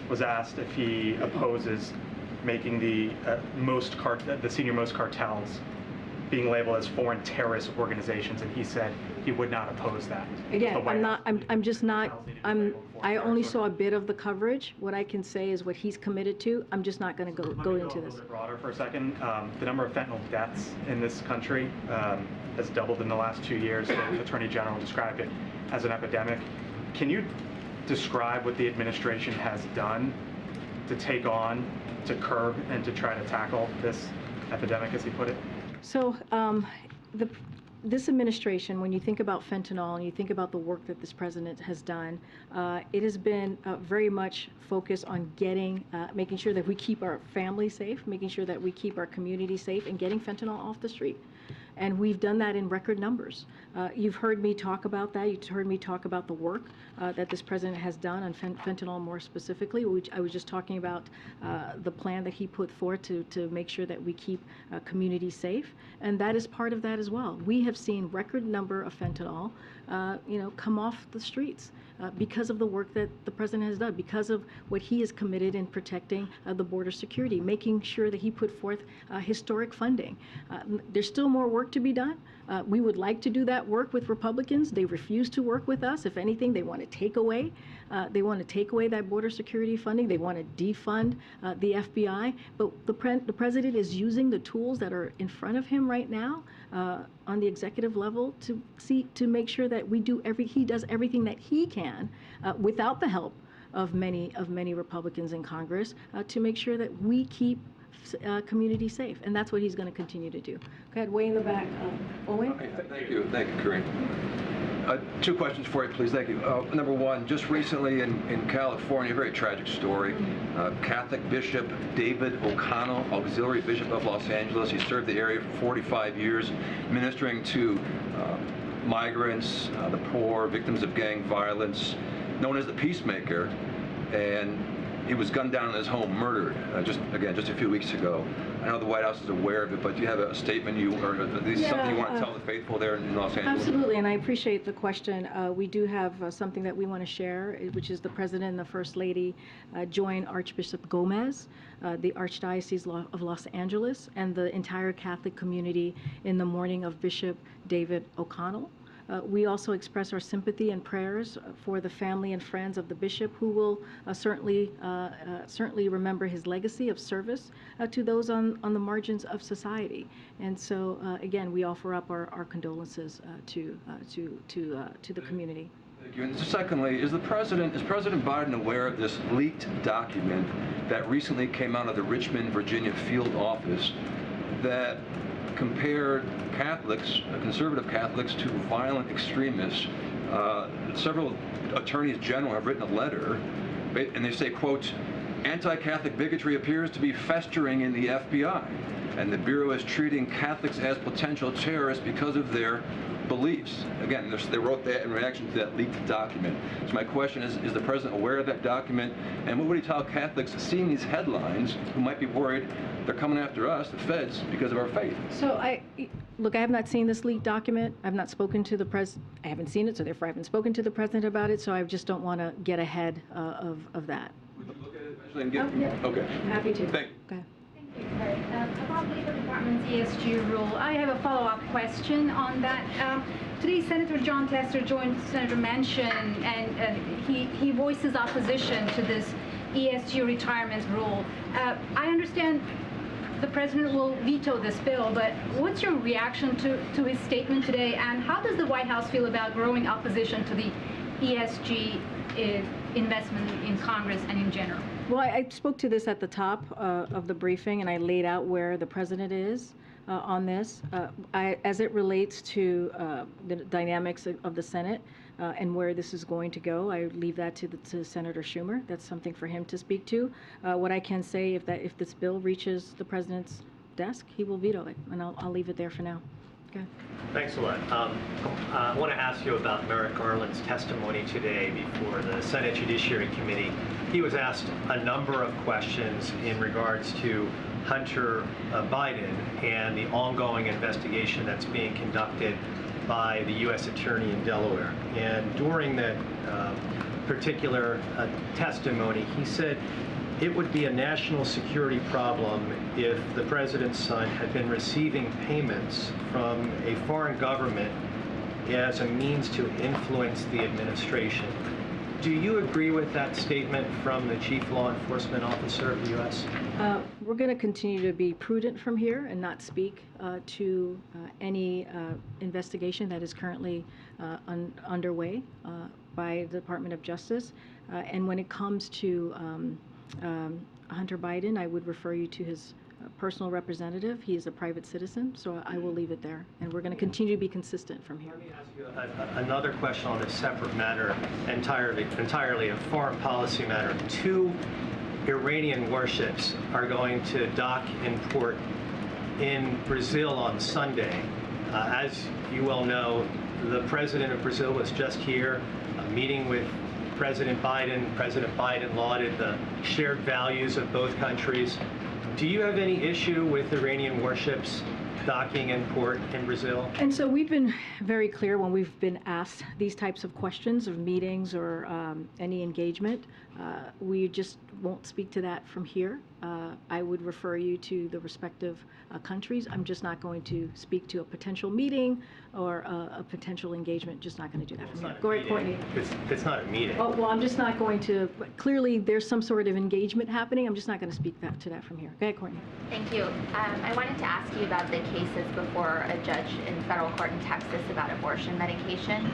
was asked if he opposes making the senior-most cartels being labeled as foreign terrorist organizations, and he said he would not oppose that. Again, I only saw a bit of the coverage. What I can say is what he's committed to. I'm just not going to go into this. A little bit broader for a second. The number of fentanyl deaths in this country has doubled in the last 2 years. The Attorney General described it as an epidemic. Can you describe what the administration has done to curb and to try to tackle this epidemic, as he put it? So this administration, when you think about fentanyl and you think about the work that this president has done, it has been very much focused on making sure that we keep our families safe, making sure that we keep our community safe, and getting fentanyl off the street. And we've done that in record numbers. You've heard me talk about that. You've heard me talk about the work that this president has done on fentanyl more specifically. I was just talking about the plan that he put forth to make sure that we keep communities safe. And that is part of that as well. We have seen record number of fentanyl come off the streets because of the work that the president has done, because of what he is committed in protecting the border security, making sure that he put forth historic funding. There's still more work to be done. We would like to do that work with Republicans. They refuse to work with us. If anything, they want to take away. That border security funding. They want to defund the FBI. But the president is using the tools that are in front of him right now on the executive level to make sure that he does everything that he can without the help of many Republicans in Congress to make sure that we keep community safe, and that's what he's going to continue to do. Go ahead, way in the back, Owen. Okay, thank you, Corinne. Two questions for you, please. Thank you. Number one, just recently in California, a very tragic story. Catholic Bishop David O'Connell, Auxiliary Bishop of Los Angeles. He served the area for 45 years, ministering to migrants, the poor, victims of gang violence, known as the Peacemaker, and he was gunned down in his home, murdered, just a few weeks ago. I know the White House is aware of it, but do you have a statement or at least something you want to tell the faithful there in Los Angeles? Absolutely, and I appreciate the question. We do have something that we want to share, which is the President and the First Lady joined Archbishop Gomez, the Archdiocese of Los Angeles, and the entire Catholic community in the mourning of Bishop David O'Connell. We also express our sympathy and prayers for the family and friends of the bishop, who will certainly remember his legacy of service to those on the margins of society. And so, again, we offer up our condolences to the community. Thank you. And secondly, is President Biden aware of this leaked document that recently came out of the Richmond, Virginia field office that compared Catholics, conservative Catholics, to violent extremists? Several attorneys general have written a letter, and they say, quote, "Anti-Catholic bigotry appears to be festering in the FBI, and the Bureau is treating Catholics as potential terrorists because of their beliefs." Again, they wrote that in reaction to that leaked document. So my question is the President aware of that document? And what would he tell Catholics seeing these headlines who might be worried they're coming after us, the feds, because of our faith? So I have not seen this leaked document. I've not spoken to the President. I haven't seen it, so therefore I haven't spoken to the President about it. So I just don't want to get ahead of that. Would you look at it eventually and get... Okay. Happy to. Thank you. Okay. About Labor Department's ESG rule, I have a follow-up question on that. Today, Senator John Tester joined Senator Manchin, and he voices opposition to this ESG retirement rule. I understand the President will veto this bill, but what's your reaction to his statement today, and how does the White House feel about growing opposition to the ESG investment in Congress and in general? Well, I spoke to this at the top of the briefing, and I laid out where the President is on this. As it relates to the dynamics of the Senate and where this is going to go, I leave that to Senator Schumer. That's something for him to speak to. What I can say, if this bill reaches the President's desk, he will veto it, and I'll leave it there for now. Okay. Thanks a lot. I want to ask you about Merrick Garland's testimony today before the Senate Judiciary Committee. He was asked a number of questions in regards to Hunter Biden and the ongoing investigation that's being conducted by the U.S. Attorney in Delaware. And during that particular testimony, he said it would be a national security problem if the President's son had been receiving payments from a foreign government as a means to influence the administration. Do you agree with that statement from the Chief Law Enforcement Officer of the U.S.? We're going to continue to be prudent from here and not speak to any investigation that is currently underway by the Department of Justice. And when it comes to Hunter Biden, I would refer you to his personal representative. He is a private citizen, so I will leave it there. And we're going to continue to be consistent from here. Let me ask you another question on a separate matter, entirely a foreign policy matter. 2 Iranian warships are going to dock in port in Brazil on Sunday. As you well know, the President of Brazil was just here, meeting with President Biden. President Biden lauded the shared values of both countries. Do you have any issue with Iranian warships docking in port in Brazil? And so we've been very clear when we've been asked these types of questions of meetings or any engagement. We just won't speak to that from here. I would refer you to the respective countries. I'm just not going to speak to a potential meeting or a potential engagement. Just not going to do that from here. Go ahead, Courtney. It's not a meeting. Oh, well, I'm just not going to. Clearly, there's some sort of engagement happening. I'm just not going to speak to that from here. Go ahead, Courtney. Thank you. I wanted to ask you about the cases before a judge in federal court in Texas about abortion medication.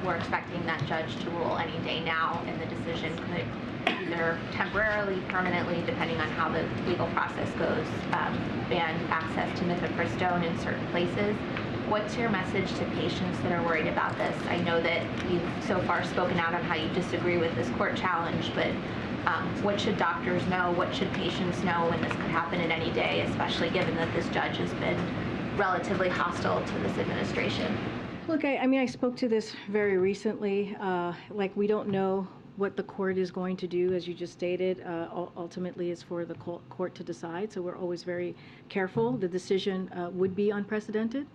We're expecting that judge to rule any day now, and the decision could either temporarily, permanently, depending on how the legal process goes, ban access to mifepristone in certain places. What's your message to patients that are worried about this? I know that you've so far spoken out on how you disagree with this court challenge, but what should doctors know? What should patients know when this could happen at any day, especially given that this judge has been relatively hostile to this administration? Look, I mean, I spoke to this very recently. We don't know what the court is going to do, as you just stated. Ultimately, it's for the court to decide, so we're always very careful. The decision would be unprecedented,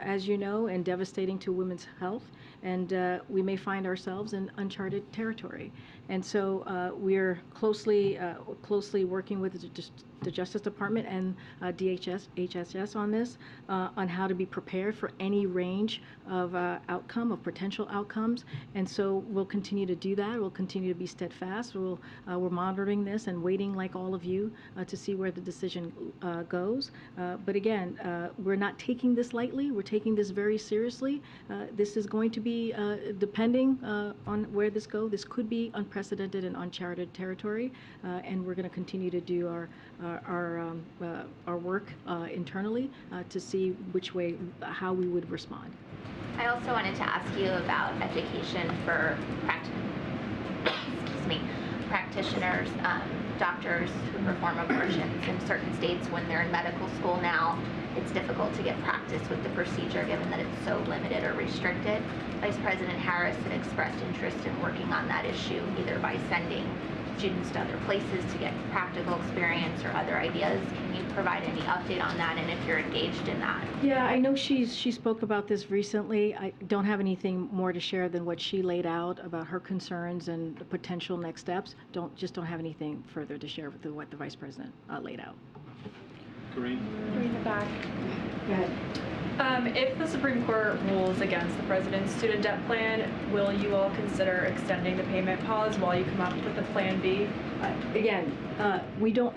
as you know, and devastating to women's health, and we may find ourselves in uncharted territory. And so we're closely working with the Justice Department and HHS on this, on how to be prepared for any range of of potential outcomes. And so we'll continue to do that. We'll continue to be steadfast. We're monitoring this and waiting, like all of you, to see where the decision goes. But again, we're not taking this lightly. We're taking this very seriously. This is going to be, depending on where this goes, this could be unprecedented and uncharted territory, and we're going to continue to do our work internally to see how we would respond. I also wanted to ask you about education for practitioners, doctors who perform abortions in certain states. When they're in medical school now, it's difficult to get practice with the procedure given that it's so limited or restricted. Vice President Harris had expressed interest in working on that issue, either by sending students to other places to get practical experience or other ideas. Can you provide any update on that, and if you're engaged in that? Yeah, I know she spoke about this recently. I don't have anything more to share than what she laid out about her concerns and the potential next steps. Don't have anything further to share with what the Vice President laid out. Green. In the back. Go ahead. If the Supreme Court rules against the president's student debt plan, will you all consider extending the payment pause while you come up with a plan B? Again, we don't.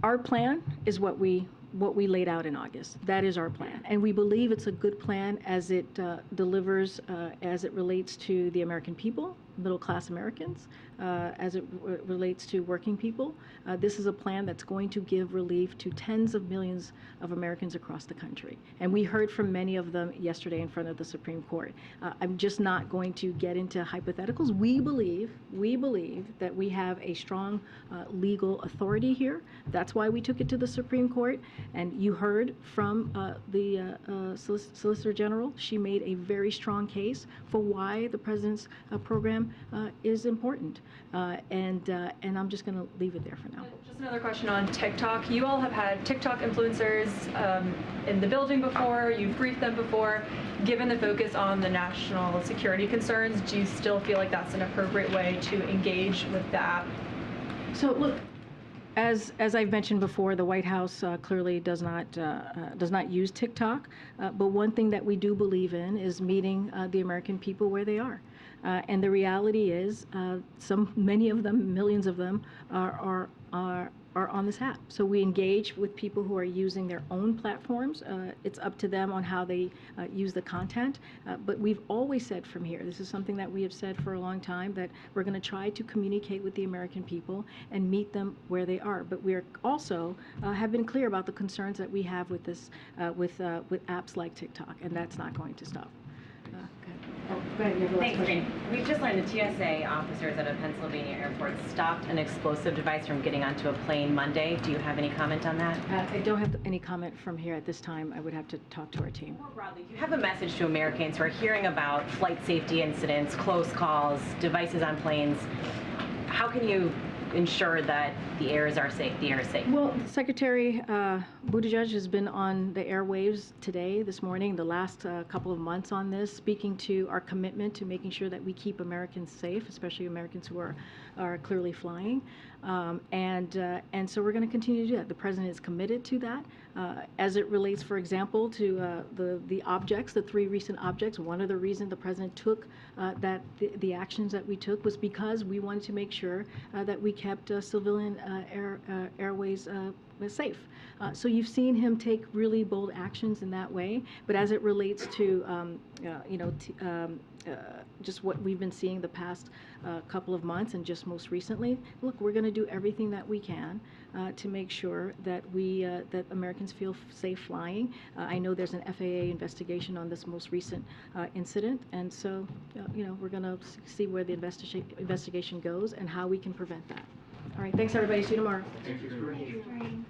Our plan is what we laid out in August. That is our plan, and we believe it's a good plan as it delivers, as it relates to the American people, middle-class Americans, as it relates to working people. This is a plan that's going to give relief to tens of millions of Americans across the country. And we heard from many of them yesterday in front of the Supreme Court. I'm just not going to get into hypotheticals. We believe that we have a strong legal authority here. That's why we took it to the Supreme Court. And you heard from the Solicitor General. She made a very strong case for why the president's program is important. And I'm just going to leave it there for now. Just another question on TikTok. You all have had TikTok influencers in the building before. You've briefed them before. Given the focus on the national security concerns, do you still feel like that's an appropriate way to engage with the app? So look, as I've mentioned before, the White House clearly does not use TikTok. But one thing that we do believe in is meeting the American people where they are. And the reality is, many of them, millions of them, are on this app. So we engage with people who are using their own platforms. It's up to them on how they use the content. But we've always said from here, this is something that we have said for a long time, that we're going to try to communicate with the American people and meet them where they are. But we are also have been clear about the concerns that we have with this, with apps like TikTok, and that's not going to stop. Go ahead, you have the last question. We've just learned the TSA officers at a Pennsylvania airport stopped an explosive device from getting onto a plane Monday. Do you have any comment on that? I don't have any comment from here at this time. I would have to talk to our team. More broadly, do you have a message to Americans who are hearing about flight safety incidents, close calls, devices on planes? How can you ensure that the air is safe? Well, Secretary Buttigieg has been on the airwaves this morning, the last couple of months on this, speaking to our commitment to making sure that we keep Americans safe, especially Americans who are clearly flying. And so we're going to continue to do that. The president is committed to that. As it relates, for example, to the objects, the 3 recent objects, one of the reasons the president took the actions that we took was because we wanted to make sure that we kept civilian airways safe. So you've seen him take really bold actions in that way. But as it relates to just what we've been seeing the past couple of months and just most recently, look, we're going to do everything that we can to make sure that that Americans feel safe flying. I know there's an FAA investigation on this most recent incident, and so we're going to see where the investigation goes and how we can prevent that. All right, thanks everybody. See you tomorrow. Thank you.